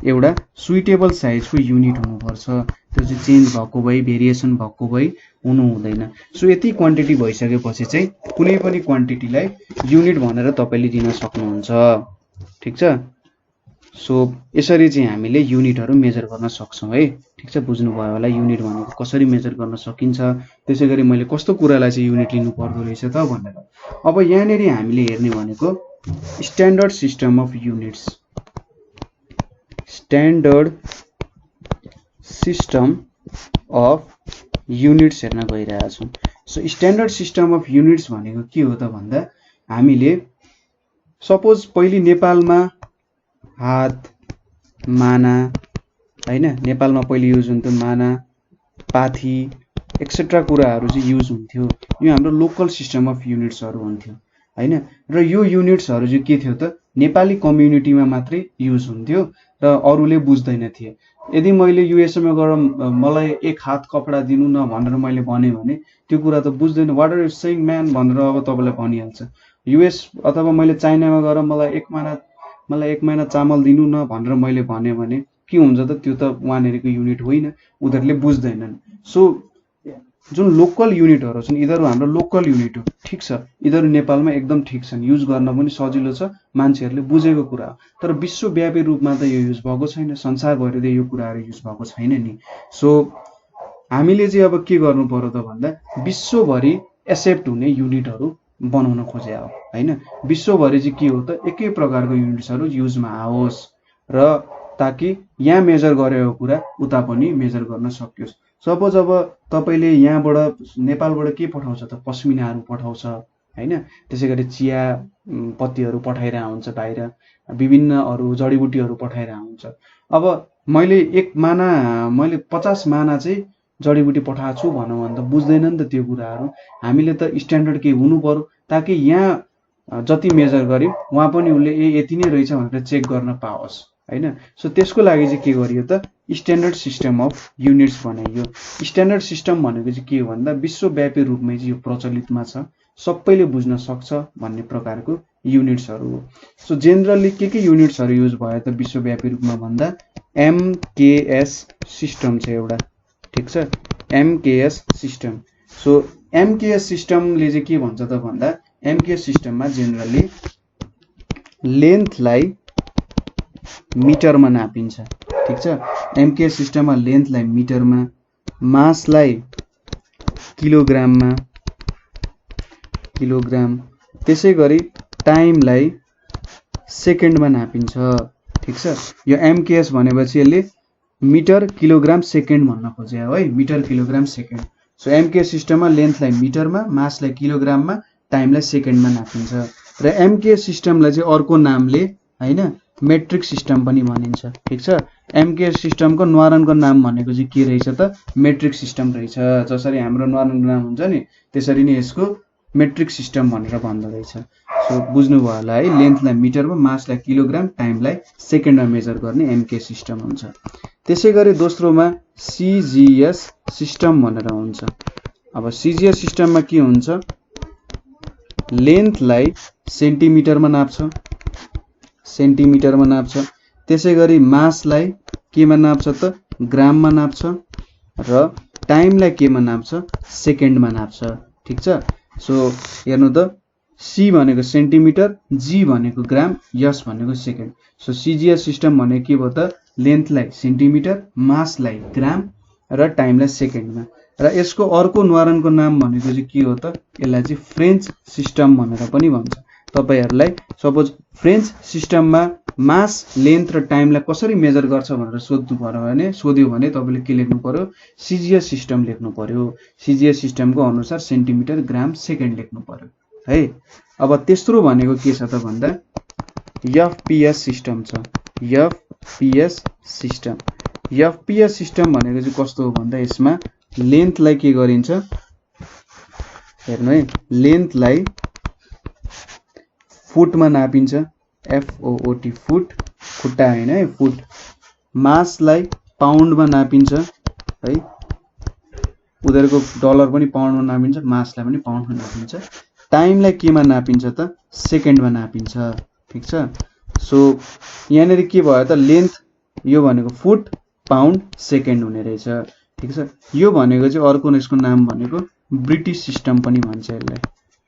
एउटा सुइटेबल साइजको युनिट हुनुपर्छ। त्यो चाहिँ चेन्ज भएको भई भेरिएसन भएको भई हुनु हुँदैन। सो यति क्वान्टिटी भइसकेपछि चाहिँ कुनै पनि क्वान्टिटीलाई युनिट भनेर तपाईले दिन सक्नुहुन्छ। ठिक छ सो यसरी चाहिँ हामीले युनिटहरू मेजर गर्न सक्छौं है। ठिक छ बुझ्नुभयो होला युनिट भनेको कसरी मेजर गर्न सकिन्छ। त्यसैगरी मैले कस्तो कुरालाई चाहिँ युनिट लिनु पर्दो रहेछ त भनेर। अब यहाँनिर हामीले हेर्ने भनेको standard system of units. Standard system of units हेर्न गइरहेका छौं। So standard system of units भनेको के हो त भन्दा हामीले सपोज पहिले नेपालमा हात माना हैन नेपालमा पहिले युज हुन्थ्यो माना पाथी एक्सेट्रा कुराहरू चाहिँ युज हुन्थ्यो। यो हाम्रो लोकल सिस्टम अफ युनिट्सहरू हुन्थ्यो। हैन। र यो युनिट्सहरु चाहिँ के थियो त नेपाली कम्युनिटीमा मात्रै युज हुन्थ्यो र अरूले बुझ्दैन थिए। यदि मैले युएसए मा गएर मलाई एक हात कपडा दिनु न भनेर मैले भने त्यो कुरा त बुझ्दैन, what are you saying man भनेर अब तपाईलाई भनिहाल्छ। युएस अथवा मैले चाइनामा गएर मलाई एक महिना चामल दिनु न भनेर मैले भने के हुन्छ त त्यो त वहाँनेरिको युनिट होइन, उनीहरूले बुझ्दैनन्। सो जुन लोकल युनिटहरु छन् यिनीहरु हाम्रो लोकल युनिट हो, ठीक छ, यिनीहरु नेपालमा एकदम ठीक छन्, युज गर्न पनि सजिलो छ, मान्छेहरुले बुझेको कुरा हो। तर विश्वव्यापी रूपमा त यो युज भएको छैन, संसारभरि त यो कुराहरु युज भएको छैन नि। सो हामीले चाहिँ अब के गर्नु पर्यो त भन्दा विश्वभरि एक्सेप्ट हुने युनिटहरु बनाउन खोजे हो हैन। विश्वभरि चाहिँ के हो त एकै प्रकारको युनिट्सहरु युजमा आओस् र ताकि यहाँ मेजर गरेको कुरा उता पनि मेजर गर्न सकियोस्। सपोज अब तपाईले यहाँबाट नेपालबाट के पठाउँछ त पश्मिनाहरु पठाउँछ हैन, त्यसैगरी चिया पत्तीहरु पठाइरा हुन्छ बाहिर, विभिन्न अरु जडीबुटीहरु पठाइरा हुन्छ। अब मैले 50 माना चाहिँ जडीबुटी पठाएको छु भनौं भने त बुझ्दैन नि त त्यो कुराहरु। हामीले त स्ट्यान्डर्ड के हुनु पर्यो ताकि यहाँ जति मेजर गर्यो वहाँ पनि उले यति नै रहेछ भनेर चेक गर्न पाओस् हैन। सो त्यसको लागि चाहिँ के गरियो त स्ट्यान्डर्ड सिस्टम अफ युनिट्स बनाइयो। स्ट्यान्डर्ड सिस्टम भनेको चाहिँ के हो भन्दा विश्वव्यापी रूपमै चाहिँ यो प्रचलितमा छ, सबैले बुझ्न सक्छ भन्ने प्रकारको युनिट्सहरु हो। सो जेनरली के युनिट्सहरु युज भयो त विश्वव्यापी रूपमा भन्दा एमकेएस सिस्टम छ एउटा, ठीक छ, एमकेएस सिस्टम। सो एमकेएस सिस्टमले चाहिँ के भन्छ त भन्दा एमकेएस सिस्टममा जेनरली लेन्थलाई मिटरमा नापिन्छ, ठीक छ। एमकेएस सिस्टममा लेन्थलाई मिटरमा, मासलाई किलोग्राममा, त्यसैगरी टाइमलाई सेकेन्डमा नापिन्छ, ठीक छ। यो एमकेएस भनेपछि यसले मिटर किलोग्राम सेकेन्ड भन्न खोजे हो है, metre kilogram second. So MKS सिस्टममा लेन्थलाई मिटरमा, मासलाई किलोग्राममा, टाइमलाई सेकेन्डमा नापिन्छ। र एमकेएस सिस्टमलाई चाहिँ अर्को नामले हैन मेट्रिक सिस्टम पनि भनिन्छ, ठीक छ। एमकेएस सिस्टमको न्वारानको नाम भनेको चाहिँ के रहेछ त मेट्रिक सिस्टम रहेछ। जसरी हाम्रो न्वारानको नाम हुन्छ नि त्यसरी नै यसको मेट्रिक सिस्टम भनेर भन्दो रहेछ। सो बुझ्नु भयो होला है, लेन्थलाई मिटरमा, मासलाई किलोग्राम, टाइमलाई सेकेन्डमा मेजर गर्ने एमकेएस सिस्टम हुन्छ। त्यसैगरी दोस्रोमा सीजीएस सिस्टम भनेर हुन्छ। अब सीजीएस सिस्टममा के हुन्छ, लेन्थलाई सेन्टिमिटरमा नाप्छ, त्यसैगरी मासलाई केमा नाप्छ त ग्राममा नाप्छ र टाइमलाई केमा नाप्छ सेकेन्डमा नाप्छ, ठीक छ। सो हेर्नु त सी भनेको सेन्टिमिटर, जी भनेको ग्राम, एस भनेको सेकेन्ड। सो सीजीएस सिस्टम भनेको के भयो त लेन्थलाई सेन्टिमिटर, मासलाई ग्राम र टाइमलाई सेकेन्डमा। र यसको अर्को न्वारानको नाम भनेको चाहिँ के हो त यसलाई चाहिँ फ्रेन्च सिस्टम भनेर पनि भन्छ। तपाईहरुलाई सपोज फ्रेन्च सिस्टममा मास, लेन्थ र टाइमलाई कसरी मेजर गर्छ भनेर सोध्यो भने तपाईले के लेख्नु पर्यो, सीजीएस सिस्टम लेख्नु पर्यो। सीजीएस सिस्टमको अनुसार सेन्टिमिटर, ग्राम, सेकेन्ड लेख्नु पर्यो है। अब तेस्रो भनेको के छ त भन्दा एफपीएस सिस्टम छ, एफपीएस सिस्टम भनेको चाहिँ कस्तो हो भन्दा यसमा लेन्थलाई के गरिन्छ हेर्नु है, लेन्थलाई फुटमा नापिन्छ, एफओओटी फुट, खुट्टा हैन है, फुट। मासलाई पाउन्डमा नापिन्छ है, उनीहरुको डलर पनि पाउन्डमा नापिन्छ, मासलाई पनि पाउन्डमा नापिन्छ। टाइमलाई केमा नापिन्छ त सेकेन्डमा नापिन्छ, ठीक छ। सो यहाँनेरि के भयो त लेन्थ यो भनेको फुट, पाउन्ड, सेकेन्ड हुने रहेछ, ठीक छ। यो भनेको चाहिँ अर्को यसको नाम भनेको ब्रिटिश सिस्टम पनि भन्छ, यसलाई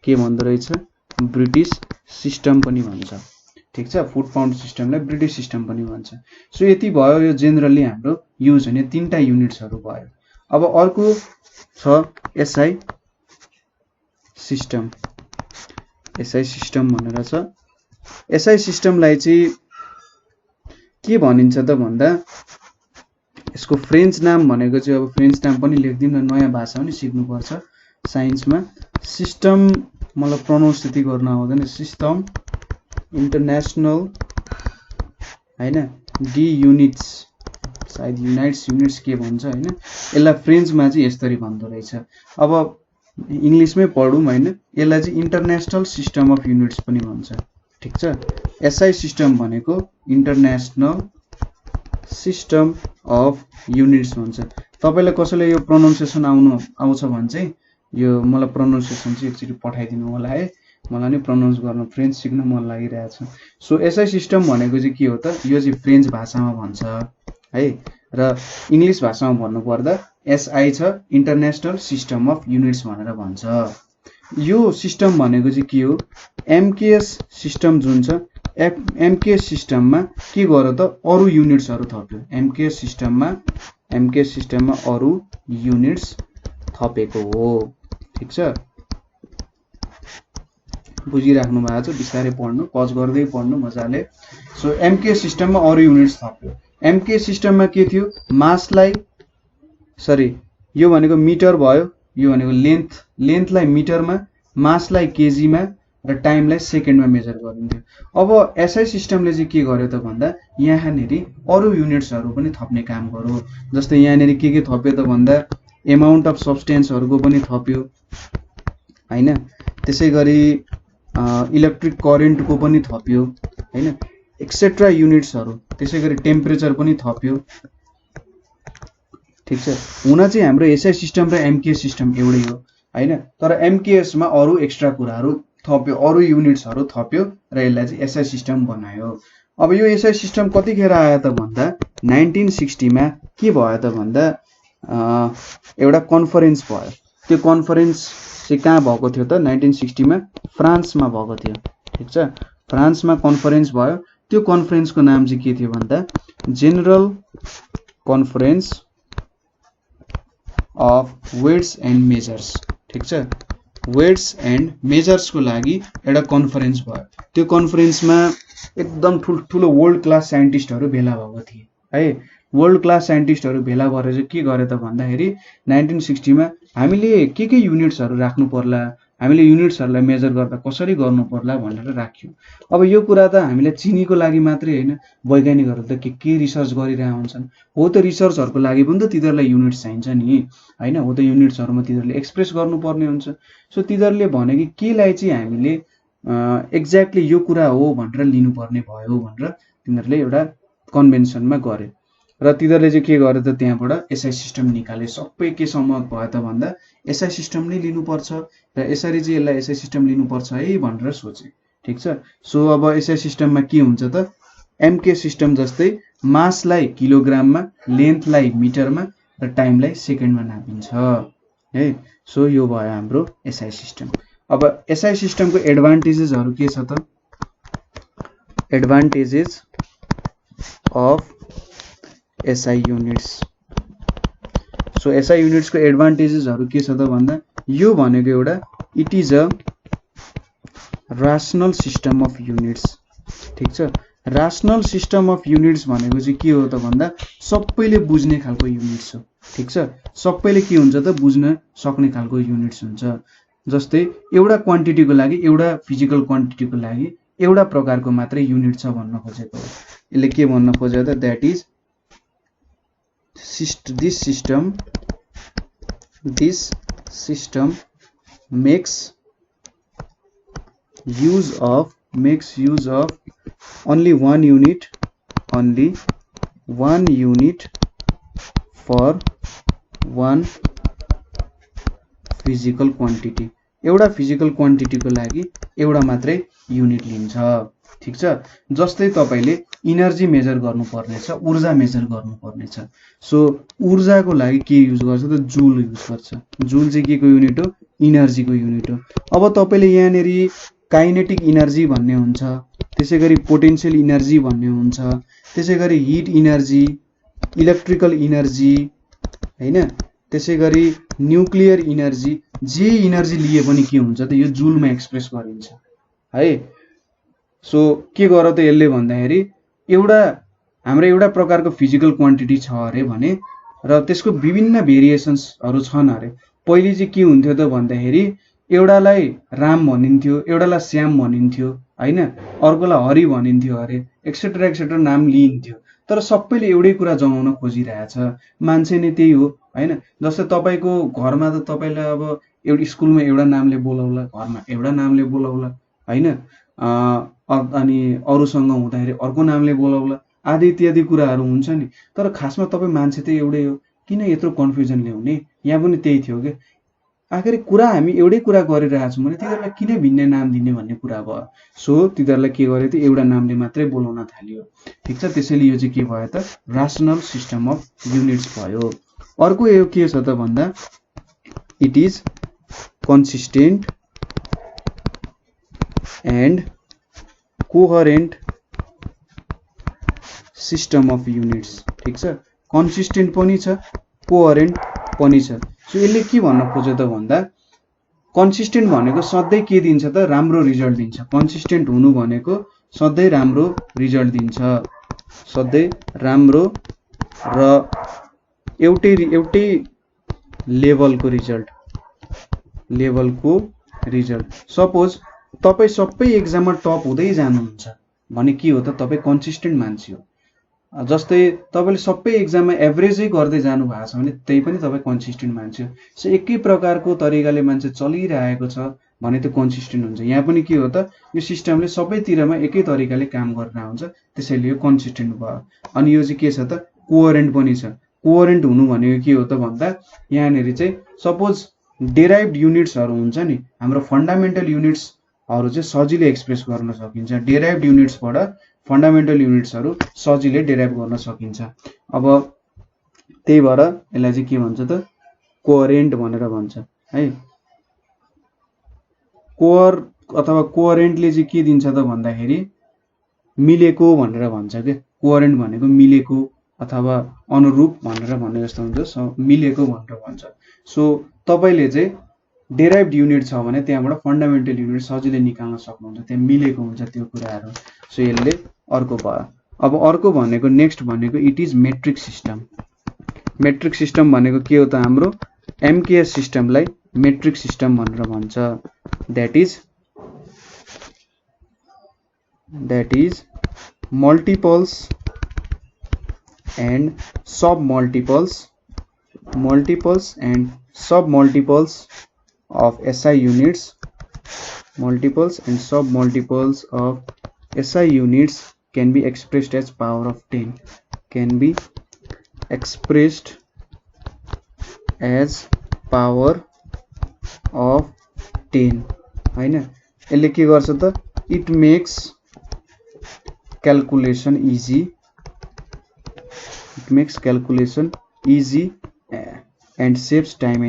के भन्दो रहेछ ब्रिटिश सिस्टम पनि भन्छ, ठीक छ। फुट पाउन्ड सिस्टमलाई ब्रिटिश सिस्टम पनि भन्छ। सो यति भयो यो जेनरली हाम्रो युज हुने तीनटा युनिट्सहरु भयो। अब अर्को छ एसआई सिस्टम, एसआई सिस्टम भनेर छ। एसआई सिस्टमलाई चाहिँ के भनिन्छ त भन्दा यसको फ्रेन्च नाम भनेको चाहिँ अब फ्रेन्च नाम पनि लेख्दिम न, नयाँ भाषा पनि सिक्नु पर्छ साइन्समा। सिस्टम मलाई प्रोनाउन्स त्यति गर्न आउँदैन, सिस्टम इन्टरनेशनल हैन डी युनिट्स, सायद युनिट्स के भन्छ हैन, यसलाई फ्रेन्चमा चाहिँ यसरी भन्दो रहेछ। अब इङ्ग्लिसमै पढौँ होइन, यसलाई चाहिँ इन्टरनेसनल सिस्टम अफ युनिट्स पनि भन्छ। ठिक छ, एसआई सिस्टम भनेको इन्टरनेसनल सिस्टम अफ युनिट्स भन्छ। तपाईँलाई कसैले यो प्रोनाउन्सिएसन आउँछ भने चाहिँ यो मलाई प्रोनाउन्सिएसन चाहिँ एकचोटि पठाइदिनु होला है, मलाई नि प्रोनाउन्स गर्न फ्रेन्च सिक्न मन लागिरहेछ। सो एसआई सिस्टम भनेको चाहिँ के हो त, यो चाहिँ फ्रेन्च भाषामा भन्छ है, र इङ्ग्लिस भाषामा भन्नुपर्दा एसआई छ इन्टरनेसनल सिस्टम अफ युनिट्स भनेर भन्छ। यो सिस्टम भनेको चाहिँ के हो, एमकेएस सिस्टम जुन छ, एमकेएस सिस्टममा के गर्यो त अरू युनिट्सहरू थप्यो। एमकेएस सिस्टममा अरू युनिट्स थपेको हो। ठिक छ, बुझिराख्नु भएको छ, बिस्तारै पढ्नु, पज गर्दै पढ्नु मजाले। सो एमकेएस सिस्टममा अरू युनिट्स थप्यो। एमकेएस सिस्टममा के थियो, मासलाई यो भनेको मिटर भयो, यो भनेको लेन्थलाई मिटरमा, मासलाई केजीमा र टाइमलाई सेकेन्डमा मेजर गरिन्थ्यो। अब एसआई सिस्टमले चाहिँ के गर्यो त भन्दा यहाँनिर अरू युनिट्सहरू पनि थप्ने काम गर्यो। जस्तै यहाँनिर के थप्यो त भन्दा एमाउन्ट अफ सब्सटेन्सहरूको पनि थप्यो होइन, त्यसै गरी इलेक्ट्रिक करेन्टको पनि थप्यो होइन, एक्सेट्रा युनिट्सहरू, त्यसै गरी टेम्परेचर पनि थप्यो। ठिक छ, हुन चाहिँ हाम्रो एसआई सिस्टम र एमकेएस सिस्टम एउटै हो होइन, तर एमकेएसमा अरू एक्स्ट्रा कुराहरू थप्यो, अरू युनिट्सहरू थप्यो र यसलाई चाहिँ एसआई सिस्टम बनायो। अब यो एसआई सिस्टम कतिखेर आयो त भन्दा 1960 मा के भयो त भन्दा एउटा कन्फरेन्स भयो। त्यो कन्फरेन्स चाहिँ कहाँ भएको थियो त, 1960 मा फ्रान्समा भएको थियो। ठिक छ, फ्रान्समा कन्फरेन्स भयो। त्यो कन्फरेन्सको नाम चाहिँ के थियो भन्दा General Conference of Weights and Measures. ठिक छ, वेट्स एन्ड मेजर्सको लागि एउटा कन्फरेन्स भयो। त्यो कन्फरेन्समा एकदम ठुल्ठुलो वर्ल्ड क्लास साइन्टिस्टहरू भेला भएको थिए है। वर्ल्ड क्लास साइन्टिस्टहरू भेला भएर चाहिँ के गर्यो त भन्दाखेरि 1960 मा हामीले के युनिट्सहरू राख्नु पर्ला, हामीले युनिट्सहरूलाई मेजर गर्दा कसरी गर्नु पर्ला भनेर राख्यो। अब यो कुरा त हामीले चिनीको लागि मात्रै होइन, वैज्ञानिकहरू त के रिसर्च गरिरहेका हुन्छन्, हो त रिसर्चहरूको लागि पनि त तिनीहरूलाई युनिट्स चाहिन्छ नि होइन, हो त युनिट्सहरूमा तिनीहरूले एक्सप्रेस गर्नुपर्ने हुन्छ। सो तिनीहरूले भने कि केलाई चाहिँ हामीले एक्ज्याक्टली यो कुरा हो भनेर लिनुपर्ने भयो भनेर तिनीहरूले एउटा कन्भेन्सनमा गरे र तिनीहरूले चाहिँ के गर्यो त त्यहाँबाट एसआई सिस्टम निकाले। सबै के सहमत भयो त भन्दा एसआई सिस्टम नै लिनुपर्छ र यसरी चाहिँ यसलाई एसआई सिस्टम लिनुपर्छ है भनेर सोचे। ठिक छ, सो अब एसआई सिस्टममा के हुन्छ त, एमके सिस्टम जस्तै मासलाई किलोग्राममा, लेन्थलाई मिटरमा र टाइमलाई सेकेन्डमा नापिन्छ है। सो यो भयो हाम्रो एसआई सिस्टम। अब एसआई सिस्टमको एडभान्टेजेसहरू के छ त, advantages of SI units. So SI युनिट्सको एडभान्टेजेसहरू के छ त भन्दा यो भनेको एउटा it is a rational system of units. ठिक छ, रासनल सिस्टम अफ युनिट्स भनेको चाहिँ के हो त भन्दा सबैले बुझ्ने खालको युनिट्स हो। ठिक छ, सबैले के हुन्छ त बुझ्न सक्ने खालको युनिट्स हुन्छ। जस्तै एउटा क्वान्टिटीको लागि, एउटा फिजिकल क्वान्टिटीको लागि एउटा प्रकारको मात्रै युनिट छ भन्न खोजेको हो। यसले के भन्न खोज्यो त, that is this system makes use of only one unit for one physical quantity। एउटा फिजिकल क्वान्टिटीको लागि एउटा मात्रै युनिट लिन्छ। ठिक छ, जस्तै तपाईले इनर्जी मेजर गर्नुपर्ने छ, ऊर्जा मेजर गर्नुपर्ने छ। सो ऊर्जाको लागि के युज गर्छ त, जुल युज गर्छ। जुल चाहिँ के को युनिट हो, इनर्जीको युनिट हो। अब तपाईले यहाँनेरि काइनेटिक इनर्जी भन्ने हुन्छ, त्यसै गरी पोटेन्शियल इनर्जी भन्ने हुन्छ, त्यसै गरी हिट इनर्जी, इलेक्ट्रिकल इनर्जी हैन, त्यसै गरी न्युक्लियर इनर्जी, जे इनर्जी लिए पनि के हुन्छ त यो जुलमा एक्सप्रेस गरिन्छ है। सो के गर त यसले भन्दाखेरि हाम्रो एउटा प्रकारको फिजिकल क्वान्टिटी छ अरे भने र त्यसको विभिन्न भेरिएसन्सहरू छन् अरे। पहिले चाहिँ के हुन्थ्यो त भन्दाखेरि एउटालाई राम भनिन्थ्यो, एउटालाई श्याम भनिन्थ्यो हैन, अर्कोलाई हरि भनिन्थ्यो अरे, एक्सेट्रा नाम लिइन्थ्यो। तर सबैले एउटै कुरा जनाउन खोजिरहेछ, मान्छे नै त्यही हो हैन। जस्तै तपाईको घरमा त तपाईलाई अब एउटा स्कुलमा एउटा नामले बोलाउला, घरमा एउटा नामले बोलाउला हैन, अनि अरूसँग हुँदाखेरि अर्को नामले बोलाउला, आदि इत्यादि कुराहरू हुन्छ नि। तर खासमा तपाईँ मान्छे त एउटै हो, किन यत्रो कन्फ्युजन ल्याउने? यहाँ पनि त्यही थियो कि आखिर कुरा हामी एउटै कुरा गरिरहेको छौँ भने तिनीहरूलाई किन भिन्न नाम दिने भन्ने कुरा भयो। सो तिनीहरूलाई के गर्यो त एउटा नामले मात्रै बोलाउन थाल्यो। ठिक छ, त्यसैले यो चाहिँ के भयो त रासनल सिस्टम अफ युनिट्स भयो। अर्को यो के छ त भन्दा it is consistent and coherent system of units. ठिक छ, कन्सिस्टेन्ट पनि छ, कोहरेन्ट पनि छ। सो यसले के भन्न खोज्यो त भन्दा कन्सिस्टेन्ट भनेको सधैँ के दिन्छ त राम्रो रिजल्ट दिन्छ। कन्सिस्टेन्ट हुनु भनेको सधैँ राम्रो रिजल्ट दिन्छ, सधैँ राम्रो र एउटै लेभलको रिजल्ट। सपोज तपाईँ सबै एक्जाममा टप हुँदै जानुहुन्छ भने के हो त तपाईँ कन्सिस्टेन्ट मान्छे हो। जस्तै तपाईँले सबै एक्जाममा एभरेजै गर्दै जानु भएको छ भने त्यही पनि तपाईँ कन्सिस्टेन्ट मान्छे हो। सो एकै प्रकारको तरिकाले मान्छे चलिरहेको छ भने त्यो कन्सिस्टेन्ट हुन्छ। यहाँ पनि के हो त यो सिस्टमले सबैतिरमा एकै तरिकाले काम गरेर हुन्छ, त्यसैले यो कन्सिस्टेन्ट भयो। अनि यो चाहिँ के छ त कोहरेन्ट पनि छ। कोहरेन्ट हुनु भनेको के हो त भन्दा यहाँनिर चाहिँ सपोज डेराइभ्ड युनिट्सहरू हुन्छ नि, हाम्रो फन्डामेन्टल युनिट्सहरू चाहिँ सजिलै एक्सप्रेस गर्न सकिन्छ। डेराइभ्ड युनिट्सबाट फन्डामेन्टल युनिट्सहरू सजिलै डेराइभ गर्न सकिन्छ। अब त्यही भएर यसलाई चाहिँ के भन्छ त कोहरेन्ट भनेर भन्छ है। कोहरेन्टले चाहिँ के दिन्छ त भन्दाखेरि मिलेको भनेर भन्छ के। कोहरेन्ट भनेको मिलेको अथवा अनुरूप भनेर भने जस्तो हुन्छ, मिलेको भनेर भन्छ। सो तपाईँले चाहिँ डेराइभ्ड युनिट छ भने त्यहाँबाट फन्डामेन्टल युनिट सजिलै निकाल्न सक्नुहुन्छ, त्यहाँ मिलेको हुन्छ त्यो कुराहरू। सो यसले अर्को भयो। अब अर्को भनेको नेक्स्ट भनेको it is metric system. Metric system भनेको के हो त हाम्रो एमकेएस सिस्टमलाई मेट्रिक सिस्टम भनेर भन्छ। That is multiples and sub multiples of SI units, multiples and sub multiples of SI units can be expressed as power of 10, can be expressed as power of 10 हैन। यसले के गर्छ त it makes calculation easy and saves time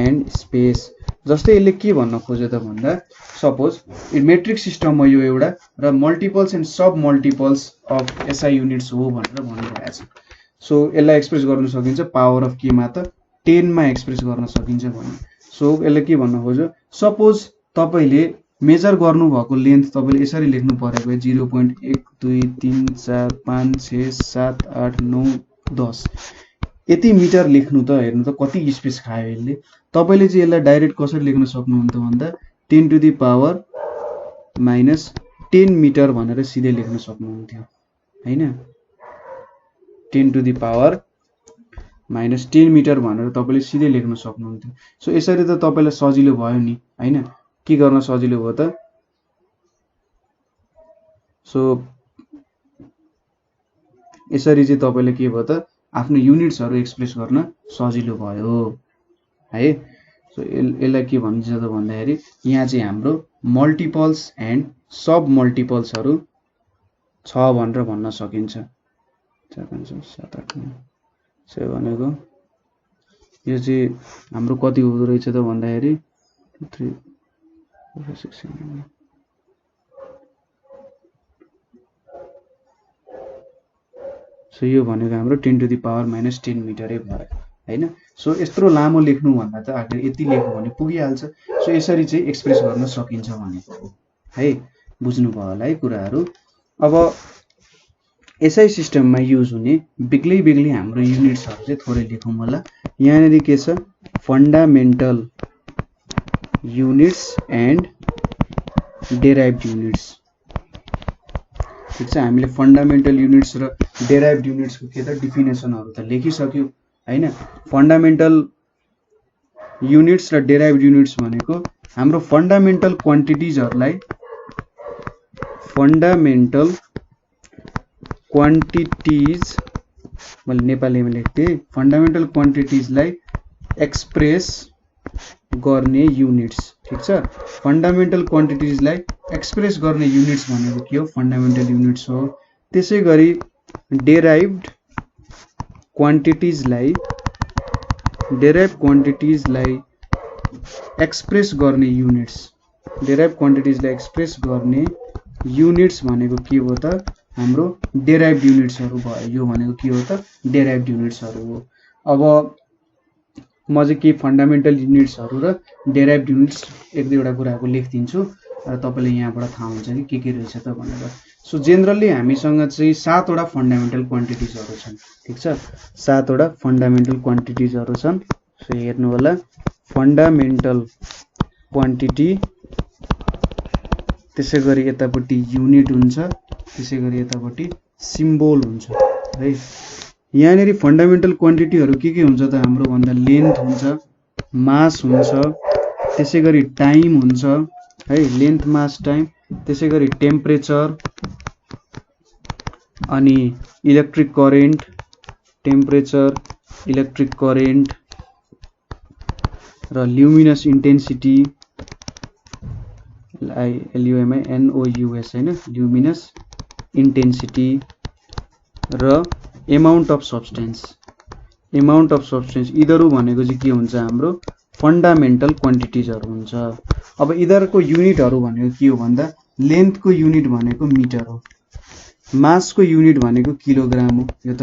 and space। जस्तै यसले के भन्न खोज्यो त भन्दा सपोज मेट्रिक सिस्टममा यो एउटा र multiples and sub multiples of SI units हो भनेर भनिरहेको छ। सो यसलाई एक्सप्रेस गर्न सकिन्छ पावर अफ केमा त 10 मा एक्सप्रेस गर्न सकिन्छ भने। सो यसले के भन्न खोज्यो सपोज तपाईँले मेजर गर्नुभएको लेन्थ तपाईँले यसरी लेख्नु परेको 0.1 2 3 4 5 6 7 8 9 10 यति मिटर लेख्नु त हेर्नु त कति स्पेस खायो यसले। तपाईले चाहिँ यसलाई डाइरेक्ट कसरी लेख्न सक्नुहुन्छ भन्दा 10 टु द पावर -10 मिटर भनेर सिधै लेख्न सक्नुहुन्थ्यो हैन। 10 टु द पावर -10 मिटर भनेर तपाईले सिधै लेख्न सक्नुहुन्थ्यो। सो यसरी त तपाईलाई सजिलो भयो नि हैन। के गर्न सजिलो भयो त सो यसरी चाहिँ तपाईले के भयो त आफ्नो युनिट्सहरु एक्सप्रेस गर्न सजिलो भयो है। सो यसलाई के भन्छ त भन्दाखेरि यहाँ चाहिँ हाम्रो मल्टिपल्स एन्ड सब मल्टिपल्सहरु छ भनेर भन्न सकिन्छ। 4 5 6 7 8 9 सो भनेको यो चाहिँ हाम्रो कति हुँदो रहेछ त भन्दाखेरि 3 4 5 6 7 सो यो भनेको हाम्रो 10 टु द पावर -10 मिटरै भयो हैन। सो यत्रो लामो लेख्नु भन्दा त आखिर यति लेख्नु भने पुगिहाल्छ। सो यसरी चाहिँ एक्सप्रेस गर्न सकिन्छ भनेको हो है। बुझ्नु भयो होला है कुराहरु। अब एसआई सिस्टममा युज हुने बेग्लै हाम्रो युनिट्सहरु चाहिँ थोरै लेखौं होला। यहाँ के छ fundamental units and derived units. ठीक छ, हामीले फन्डामेन्टल युनिट्स र डेराइभ्ड युनिट्स को के त डेफिनेसनहरु त लेखिसक्यौ हैन। फन्डामेन्टल युनिट्स र डेराइभ्ड युनिट्स भनेको हाम्रो फन्डामेन्टल क्वान्टिटिजहरुलाई मैले नेपालीमा लेख्थे फन्डामेन्टल क्वान्टिटिजलाई एक्सप्रेस गर्ने युनिट्स ठीक छ फन्डामेन्टल क्वान्टिटिजलाई एक्सप्रेस गर्ने युनिट्स भनेको के हो फन्डामेन्टल युनिट्स हो त्यसैगरी डेराइभ्ड क्वान्टिटिजलाई एक्सप्रेस गर्ने युनिट्स भनेको के हो त हाम्रो डेराइभ्ड युनिट्सहरु भयो यो भनेको के हो त डेराइभ्ड युनिट्सहरु हो अब म चाहिँ के फन्डामेन्टल युनिट्सहरु र डेराइभ्ड युनिट्स एक दुईवटा कुराहरु लेख्दिन्छु र तपाईले यहाँबाट थाहा हुन्छ कि के रहेछ त भनेर सो जनरली हामीसँग चाहिँ 7 वटा फन्डामेन्टल क्वान्टिटिजहरु छन् ठीक छ 7 वटा फन्डामेन्टल क्वान्टिटिजहरु छन् सो हेर्नु होला फन्डामेन्टल क्वान्टिटी त्यसैगरी यतापट्टि युनिट हुन्छ त्यसैगरी यतापट्टि सिम्बल हुन्छ है यहाँनेरि फन्डामेन्टल क्वान्टिटीहरु के हुन्छ त हाम्रो भन्दा लेन्थ हुन्छ मास हुन्छ त्यसैगरी टाइम हुन्छ है लेन्थ मास टाइम त्यसैगरी टेम्परेचर अनि इलेक्ट्रिक करेन्ट र ल्युमिनस इन्टेन्सिटी LUMINOUS हैन ल्युमिनस इन्टेन्सिटी र अमाउन्ट अफ सब्स्टेन्स यिनीहरु भनेको चाहिँ के हुन्छ हाम्रो फन्डामेन्टल क्वान्टिटिजहरु हुन्छ अब यिनीहरुको युनिटहरु भनेको के हो भन्दा लेन्थको युनिट भनेको मिटर हो मासको युनिट भनेको किलोग्राम हो यो त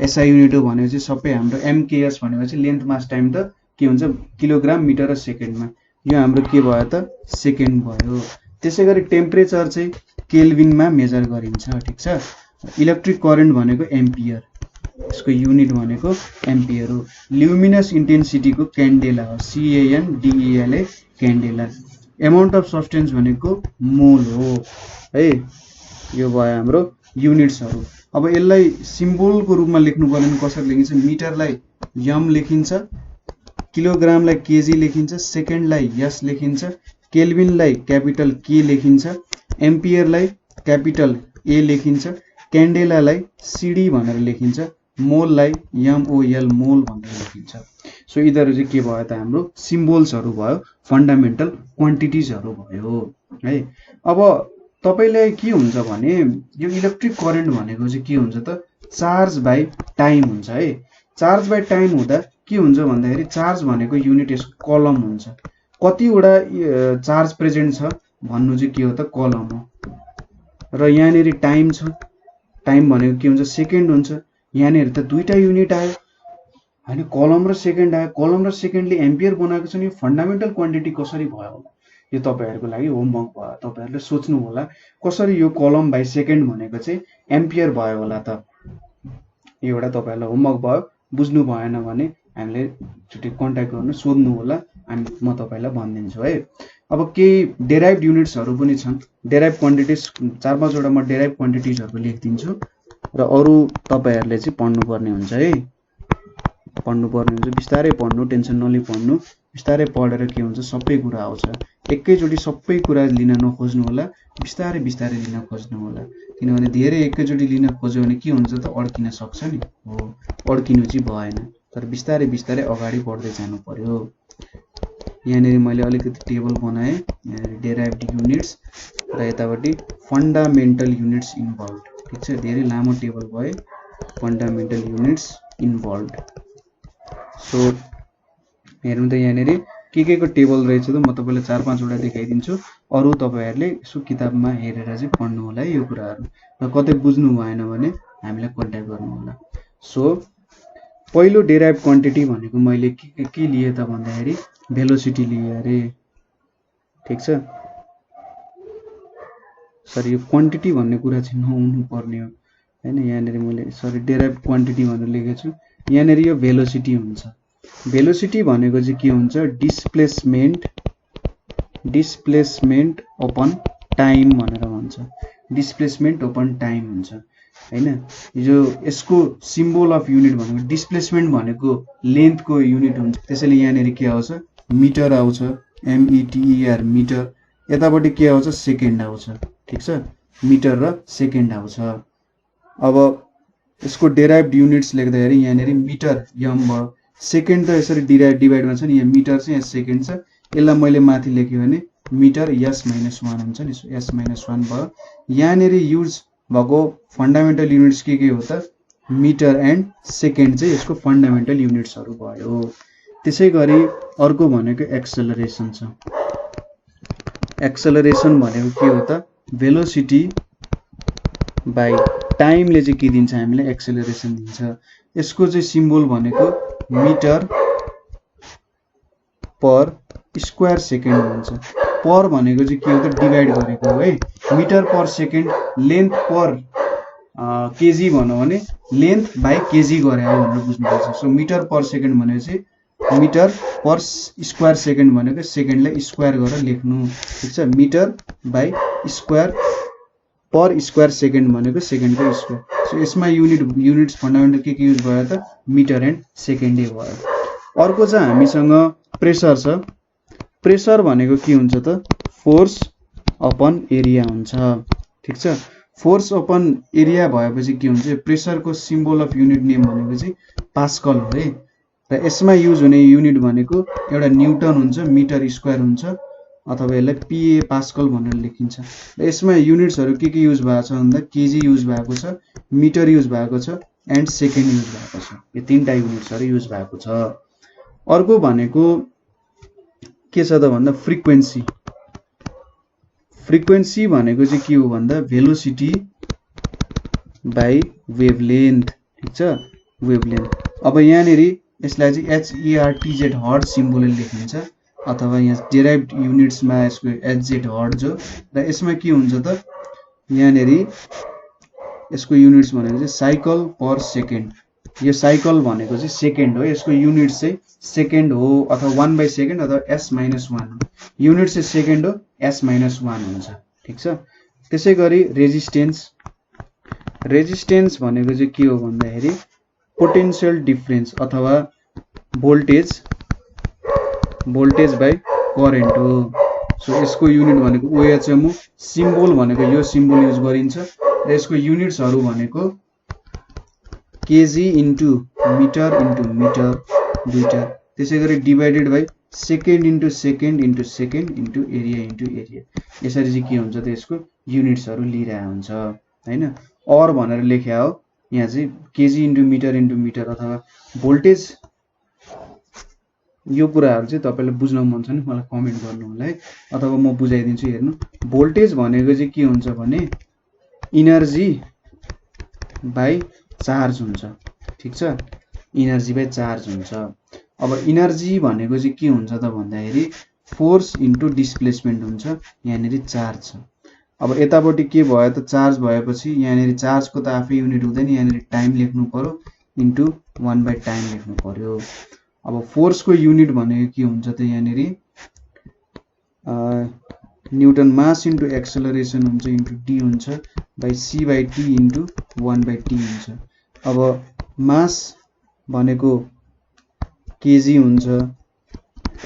एसआई युनिट हो भनेको चाहिँ सबै हाम्रो MKS भनेको चाहिँ लेन्थ मास टाइम त के हुन्छ किलोग्राम मिटर र सेकेन्डमा यो हाम्रो के भयो त सेकेन्ड भयो त्यसैगरी टेम्परेचर चाहिँ केल्भिनमा मेजर गरिन्छ ठीक छ इलेक्ट्रिक करेन्ट भनेको एम्पियर यसको युनिट भनेको एम्पियर हो ल्युमिनस इन्टेन्सिटीको क्यान्डेला हो CANDELA क्यान्डेला अमाउन्ट अफ सब्स्टेन्स भनेको मोल हो है यो भयो हाम्रो युनिट्सहरु अब यसलाई सिम्बलको रूपमा लेख्नु पर्ने कसरी लेखिन्छ मिटरलाई m लेखिन्छ किलोग्रामलाई केजी लेखिन्छ सेकेन्डलाई s लेखिन्छ केल्भिनलाई क्यापिटल K लेखिन्छ एम्पियरलाई क्यापिटल A लेखिन्छ क्यान्डेलालाई CD भनेर लेखिन्छ मोललाई MOL मोल भनेर लेखिन्छ सो यिनीहरु चाहिँ के भयो त हाम्रो सिम्बल्सहरु भयो फन्डामेन्टल क्वान्टिटिजहरु भयो है अब तपाईलाई के हुन्छ भने यो इलेक्ट्रिक करेन्ट भनेको चाहिँ के हुन्छ त चार्ज बाइ टाइम हुन्छ है चार्ज बाइ टाइम हुँदा के हुन्छ भन्दाखेरि चार्ज भनेको युनिट यसको कलम हुन्छ कतिवटा चार्ज प्रेजेन्ट छ भन्नु चाहिँ के हो त कलम हो र यहाँनेरि टाइम छ टाइम भनेको के हुन्छ सेकेन्ड हुन्छ यहाँनेरि त दुईटा युनिट आयो हैन कलम र सेकेन्ड आयो कलम र सेकेन्डले एम्पियर बनाएको छ नि फन्डामेन्टल क्वान्टिटी कसरी भयो होला यो तपाईहरुको लागि होमवर्क भयो तपाईहरुले सोच्नु होला कसरी यो कलम बाइ सेकेन्ड भनेको चाहिँ एम्पियर भयो होला त एउटा तपाईहरुलाई होमवर्क भयो बुझ्नु भएन भने हामीले छुट्टै कन्ट्याक्ट गर्नु सोध्नु होला अनि म तपाईलाई भन्दिन्छु है अब केही डेराइभ्ड युनिट्सहरु पनि छन् डेराइभ्ड क्वान्टिटिज 4-5 वटा म डेराइभ्ड क्वान्टिटिजहरु लेख्दिन्छु र अरु तपाईहरुले चाहिँ पढ्नु पर्ने हुन्छ है बिस्तारै पढ्नु टेन्सन नलिई पढ्नु बिस्तारै पढेर के हुन्छ सबै कुरा आउँछ एकैचोटी सबै कुरा लिन नखोज्नु होला बिस्तारै लिन खोज्नु होला किनभने धेरै एकैचोटी लिन खोज्यो भने के हुन्छ त अड्किन सक्छ नि हो अड्किनु चाहिँ भएन तर बिस्तारै अगाडि बढ्दै जानु पर्यो यहाँनेरि मैले अलिकति टेबल बनाए यहाँनेरि डेराइभ्ड युनिट्स र यतापट्टि फन्डामेन्टल युनिट्स इन्भल्भड ठीक छ धेरै लामो टेबल भयो फन्डामेन्टल युनिट्स इन्भल्भड सो हेर्नु त यहाँनेरि के को टेबल रहेछ त म तपाईलाई 4-5 वटा देखाइदिन्छु अरु तपाईहरुले यसो किताबमा हेरेर चाहिँ पढ्नु होला है यो कुराहरु र कतै बुझ्नु भएन भने हामीलाई कन्ट्याक्ट गर्नु होला सो पहिलो डेराइभ्ड क्वान्टिटी भनेको मैले के लिए त भन्दाखेरि भेलोसिटी लिए अरे ठीक छ सरी यो क्वान्टिटी भन्ने कुरा चाहिँ नहुनु पर्ने हो हैन यहाँनेरि मैले सरी डेराइभ्ड क्वान्टिटी भनेर लेखेको छु यहाँनेरि यो भेलोसिटी हुन्छ भेलोसिटी भनेको चाहिँ के हुन्छ डिस्प्लेसमेन्ट अपन टाइम भनेर भन्छ डिस्प्लेसमेन्ट अपन टाइम हुन्छ हैन। यो यसको सिम्बल अफ युनिट भनेको डिस्प्लेसमेन्ट भनेको लेन्थको युनिट हुन्छ, त्यसैले यहाँनिर के आउँछ मिटर आउँछ, METER मिटर। यतापट्टि के आउँछ सेकेन्ड आउँछ, ठिक छ, मिटर र सेकेन्ड आउँछ। अब यसको डेराइभ्ड युनिट्स लेख्दाखेरि यहाँनिर मिटर यम भयो, सेकेन्ड त यसरी डिभाइडमा छ नि, यहाँ मिटर छ यहाँ सेकेन्ड छ, यसलाई मैले माथि लेख्यो भने मिटर S-1 हुन्छ नि, सो S-1 भयो। यहाँनिर युज भएको फन्डामेन्टल युनिट्स के हो त मिटर एन्ड सेकेन्ड चाहिँ यसको फन्डामेन्टल युनिट्सहरू भयो। त्यसै गरी अर्को भनेको एक्सेलरेसन छ। एक्सेलरेसन भनेको के हो त भेलोसिटी बाई टाइमले चाहिँ के दिन्छ हामीलाई एक्सेलरेसन दिन्छ। यसको चाहिँ सिम्बल भनेको मिटर पर स्क्वायर सेकेन्ड हुन्छ। पर भनेको चाहिँ के हो त डिभाइड गरेको हो है, metre per second length per KG भनौँ भने लेन्थ बाई केजी गरे हो भनेर बुझ्नुपर्छ। सो मिटर पर सेकेन्ड भनेपछि मिटर पर स्क्वायर सेकेन्ड भनेको सेकेन्डलाई स्क्वायर गरेर लेख्नु, ठिक छ, metre by square per square second भनेको सेकेन्डको स्क्वायर। सो यसमा युनिट्स फन्डामेन्टल के युज भयो त मिटर एन्ड सेकेन्डै भयो। अर्को चाहिँ हामीसँग प्रेसर छ। प्रेसर भनेको के हुन्छ त फोर्स अपन एरिया हुन्छ, ठिक छ। फोर्स अपन एरिया भएपछि के हुन्छ प्रेसरको सिम्बल अफ युनिट नेम भनेको चाहिँ पास्कल हो है, र यसमा युज हुने युनिट भनेको एउटा न्युटन हुन्छ, मिटर स्क्वायर हुन्छ, अथवा यसलाई PA पास्कल भनेर लेखिन्छ। र यसमा युनिट्सहरू के युज भएको छ भन्दा केजी युज भएको छ, मिटर युज भएको छ एन्ड सेकेन्ड युज भएको छ। यो तीनटा युनिट्सहरू युज भएको छ। अर्को भनेको के छ त भन्दा फ्रिक्वेन्सी। फ्रिक्वेन्सी भनेको चाहिँ के हो भन्दा भेलोसिटी बाई वेभलेन्थ, ठिक छ, वेभलेन्थ। अब यहाँनिर यसलाई चाहिँ HERTZ हर्ट सिम्बलले लेखिन्छ, अथवा यहाँ डेराइभ्ड युनिट्समा यसको HZ हर्ट जो, र यसमा के हुन्छ त यहाँनिर यसको युनिट्स भनेको चाहिँ साइकल पर सेकेन्ड। यो साइकल भनेको चाहिँ सेकेन्ड हो, यसको युनिट्स चाहिँ सेकेन्ड हो, अथवा 1/2 अथवा S-1 हो। युनिट चाहिँ सेकेन्ड हो, S-1 हुन्छ, ठिक छ। त्यसै गरी रेजिस्टेन्स। रेजिस्टेन्स भनेको चाहिँ के हो भन्दाखेरि पोटेन्सियल डिफरेन्स अथवा भोल्टेज बाई करेन्ट हो। सो यसको युनिट भनेको OHM हो, सिम्बल भनेको यो सिम्बल युज गरिन्छ, र यसको युनिट्सहरू भनेको केजी इन्टु मिटर दुईटा, त्यसै गरी divided by second into second into area. यसरी चाहिँ के हुन्छ त यसको युनिट्सहरू लिइरहेको हुन्छ हैन। अर भनेर लेख्या हो, यहाँ चाहिँ केजी इन्टु मिटर अथवा भोल्टेज। यो कुराहरू चाहिँ तपाईँलाई बुझ्न मन छ भने मलाई कमेन्ट गर्नु होला है, अथवा म बुझाइदिन्छु। हेर्नु, भोल्टेज भनेको चाहिँ के हुन्छ भने इनर्जी बाई चार्ज हुन्छ, ठिक छ, इनर्जी बाई चार्ज हुन्छ। अब इनर्जी भनेको चाहिँ के हुन्छ त भन्दाखेरि फोर्स इन्टु डिस्प्लेसमेन्ट हुन्छ, यहाँनिर चार्ज छ। अब यतापट्टि के भयो त चार्ज भएपछि यहाँनिर चार्जको त आफै युनिट हुँदैन, यहाँनिर टाइम लेख्नु पर्यो इन्टु 1/टाइम लेख्नु पर्यो। अब फोर्सको युनिट भनेको के हुन्छ त यहाँनिर न्युटन मास इन्टु एक्सेलरेसन हुन्छ इन्टु D हुन्छ बाई C/T इन्टु 1/T हुन्छ। अब मास भनेको केजी हुन्छ,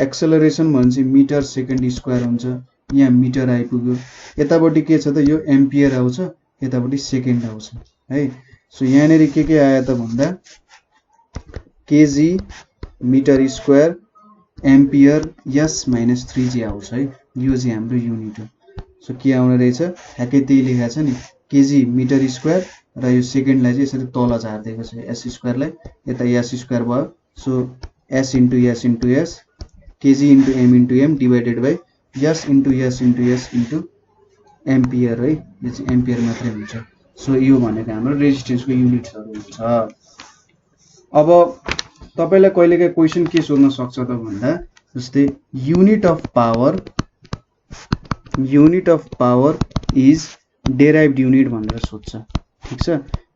एक्सेलरेसन भनेपछि मिटर सेकेन्ड स्क्वायर हुन्छ, यहाँ मिटर आइपुग्यो। यतापट्टि के छ त यो एम्पियर आउँछ, यतापट्टि सेकेन्ड आउँछ है। सो यहाँनिर के आयो त भन्दा KG metre square ampere S-3 चाहिँ आउँछ है, यो चाहिँ हाम्रो युनिट हो। सो के आउने रहेछ ठ्याक्कै त्यही लेखेको छ नि, केजी मिटर स्क्वायर, र यो सेकेन्डलाई चाहिँ यसरी तल झारिदिएको छ, S स्क्वायरलाई यता S स्क्वायर भयो। So S into S KG into M divided by S into S into ampere है, यो चाहिँ एम्पियर मात्रै हुन्छ। सो यो भनेको हाम्रो रेजिस्टेन्सको युनिट्सहरू हुन्छ। अब तपाईलाई कहिलेकाहीँ क्वेसन के सोध्न सक्छ त भन्दा जस्तै unit of power is derived unit भनेर सोध्छ, ठिक छ।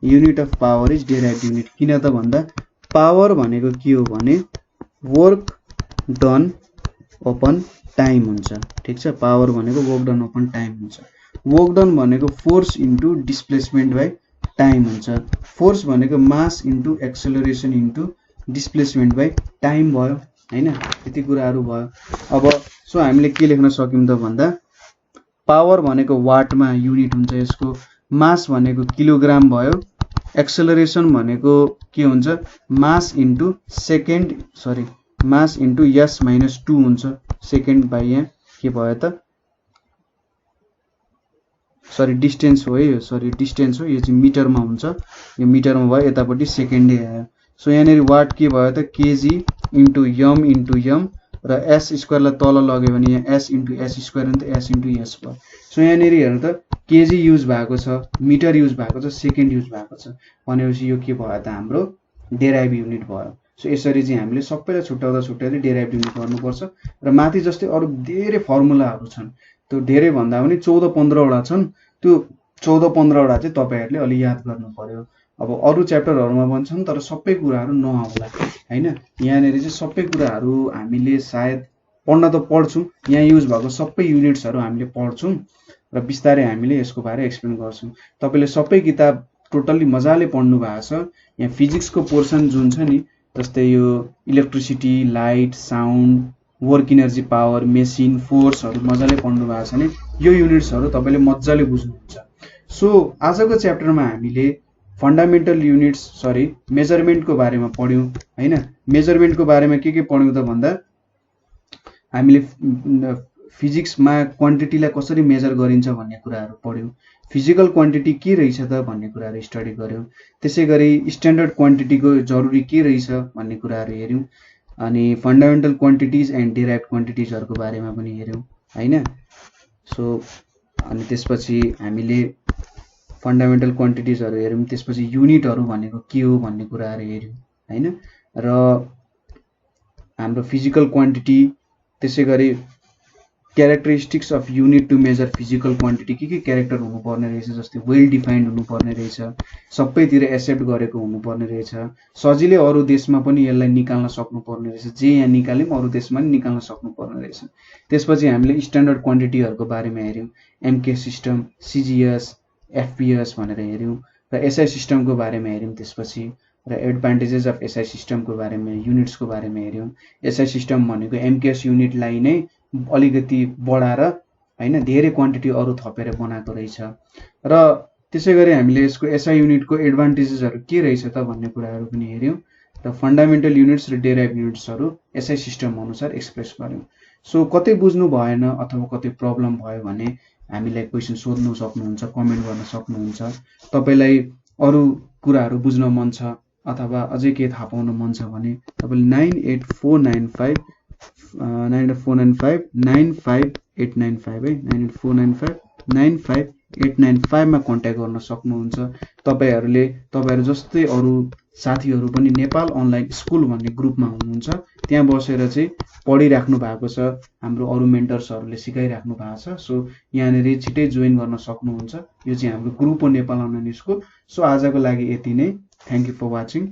Unit of power is derived unit किन त भन्दा पावर भनेको के हो भने वर्क डन अपन टाइम हुन्छ, ठिक छ। पावर भनेको वर्क डन अपन टाइम हुन्छ। वर्क डन भनेको force into displacement by time हुन्छ। फोर्स भनेको मास into acceleration into displacement by time भयो हैन, यति कुराहरू भयो। अब सो हामीले के लेख्न सक्यौं त भन्दा पावर भनेको वाटमा युनिट हुन्छ यसको, मास भनेको किलोग्राम भयो, एक्सेलरेसन भनेको के हुन्छ मास इन्टु सेकेन्ड सरी मास इन्टु s - 2 हुन्छ सेकेन्ड बाई यहाँ के भयो त सरी डिस्टेन्स हो है यो, सरी डिस्टेन्स हो, यो चाहिँ मिटरमा हुन्छ, यो मिटरमा भयो, यतापट्टि सेकेन्डै आयो। सो यहाँनिर वाट के भयो त केजी इन्टु यम र एस स्क्वायरलाई तल लग्यो भने यहाँ एस इन्टु एस स्क्वायर हुन्छ, एस इन्टु एस भयो। सो यहाँनिर हेर्नु त केजी युज भएको छ, मिटर युज भएको छ, सेकेन्ड युज भएको छ भनेपछि यो के भयो त हाम्रो डेराइभ युनिट भयो। सो यसरी चाहिँ हामीले सबैलाई छुट्याउँदै डेराइभ युनिट गर्नुपर्छ। र माथि जस्तै अरू धेरै फर्मुलाहरू छन्, त्यो धेरै भन्दा पनि 14-15 वटा छन्, त्यो 14-15 वटा चाहिँ तपाईहरुले अलि याद गर्नु पर्यो। अब अरू च्याप्टरहरुमा पनि छन् तर सबै कुराहरू नआउला हैन। यहाँनेरि चाहिँ सबै कुराहरू हामीले सायद पढ्न त पढ्छौं, यहाँ युज भएको सबै युनिट्सहरू हामीले पढ्छौं र बिस्तारै हामीले यसको बारे एक्सप्लेन गर्छौं। तपाईले सबै किताब टोटल्ली मजाले पढ्नु भएको छ। यहाँ फिजिक्सको पोर्सन जुन छ नि, जस्तै यो electricity, light, sound, work energy, power, machine, फोर्सहरू मजाले पढ्नु भएको छ नि, यो युनिट्सहरू तपाईले मजाले बुझ्नुहुन्छ। सो आजको च्याप्टरमा हामीले फन्डामेन्टल युनिट्स सरी मेजरमेन्टको बारेमा पढ्यौं हैन। मेजरमेन्टको बारेमा के पढ्यौं त भन्दा हामीले फिजिक्समा क्वान्टिटीलाई कसरी मेजर गरिन्छ भन्ने कुराहरू पढ्यौं, फिजिकल क्वान्टिटी के रहेछ त भन्ने कुराहरू स्टडी गर्यौं, त्यसैगरी स्ट्यान्डर्ड क्वान्टिटीको जरुरी के रहेछ भन्ने कुराहरू हेर्यौं, अनि फन्डामेन्टल क्वान्टिटिज एन्ड डिराइभ्ड क्वान्टिटिजहरुको बारेमा पनि हेर्यौं हैन। सो अनि त्यसपछि हामीले फन्डामेन्टल क्वान्टिटिजहरु हेर्यौं, त्यसपछि युनिटहरु भनेको के हो भन्ने कुराहरू हेर्यौं हैन। र हाम्रो फिजिकल क्वान्टिटी, त्यसैगरी characteristics of unit to measure physical quantity, के क्यारेक्टर हुनुपर्ने रहेछ, जस्तै वेल डिफाइन्ड हुनुपर्ने रहेछ, सबैतिर एक्सेप्ट गरेको हुनुपर्ने रहेछ, सजिलै अरू देशमा पनि यसलाई निकाल्न सक्नुपर्ने रहेछ, जे यहाँ निकाल्यौं अरू देशमा पनि निकाल्न सक्नुपर्ने रहेछ। त्यसपछि हामीले स्ट्यान्डर्ड क्वान्टिटीहरुको बारेमा हेर्यौं, एमके सिस्टम, सीजीएस, एफपीएस भनेर हेर्यौं, र एसआई सिस्टमको बारेमा हेर्यौं, त्यसपछि र एडभान्टेजेस अफ एसआई सिस्टमको बारेमा, युनिट्सको बारेमा हेर्यौं। एसआई सिस्टम भनेको एमकेएस युनिटलाई नै अलिकति बढाएर हैन धेरै क्वान्टिटी अरू थपेर बनाएको रहेछ। र त्यसैगरी हामीले यसको एसआई युनिटको एडभान्टेजेसहरु के रहेछ त भन्ने कुराहरू पनि हेर्यौं, र फन्डामेन्टल युनिट्स र डेराइभ युनिट्सहरु एसआई सिस्टम अनुसार एक्सप्रेस गर्यौं। सो कतै बुझ्नु भएन अथवा कतै प्रब्लम भयो भने हामीलाई क्वेशन सोध्नु सक्नुहुन्छ, कमेन्ट गर्न सक्नुहुन्छ। तपाईलाई अरू कुराहरू बुझ्न मन छ अथवा अझै के थाहा पाउन मन छ भने तपाईले 9849595895 है 9849595895 मा कन्ट्याक्ट गर्न सक्नुहुन्छ। तपाईहरु जस्तै अरू साथीहरु पनि नेपाल अनलाइन स्कुल भन्ने ग्रुपमा हुनुहुन्छ, त्यहाँ बसेर चाहिँ पढिराख्नु भएको छ, हाम्रो अरू मेन्टर्सहरुले सिकाइराख्नु भएको छ। सो यहाँनेर छिटै जोइन गर्न सक्नुहुन्छ। यो चाहिँ हाम्रो ग्रुप हो नेपाल अनलाइन स्कुल। सो आजको लागि यति नै। Thank you for watching.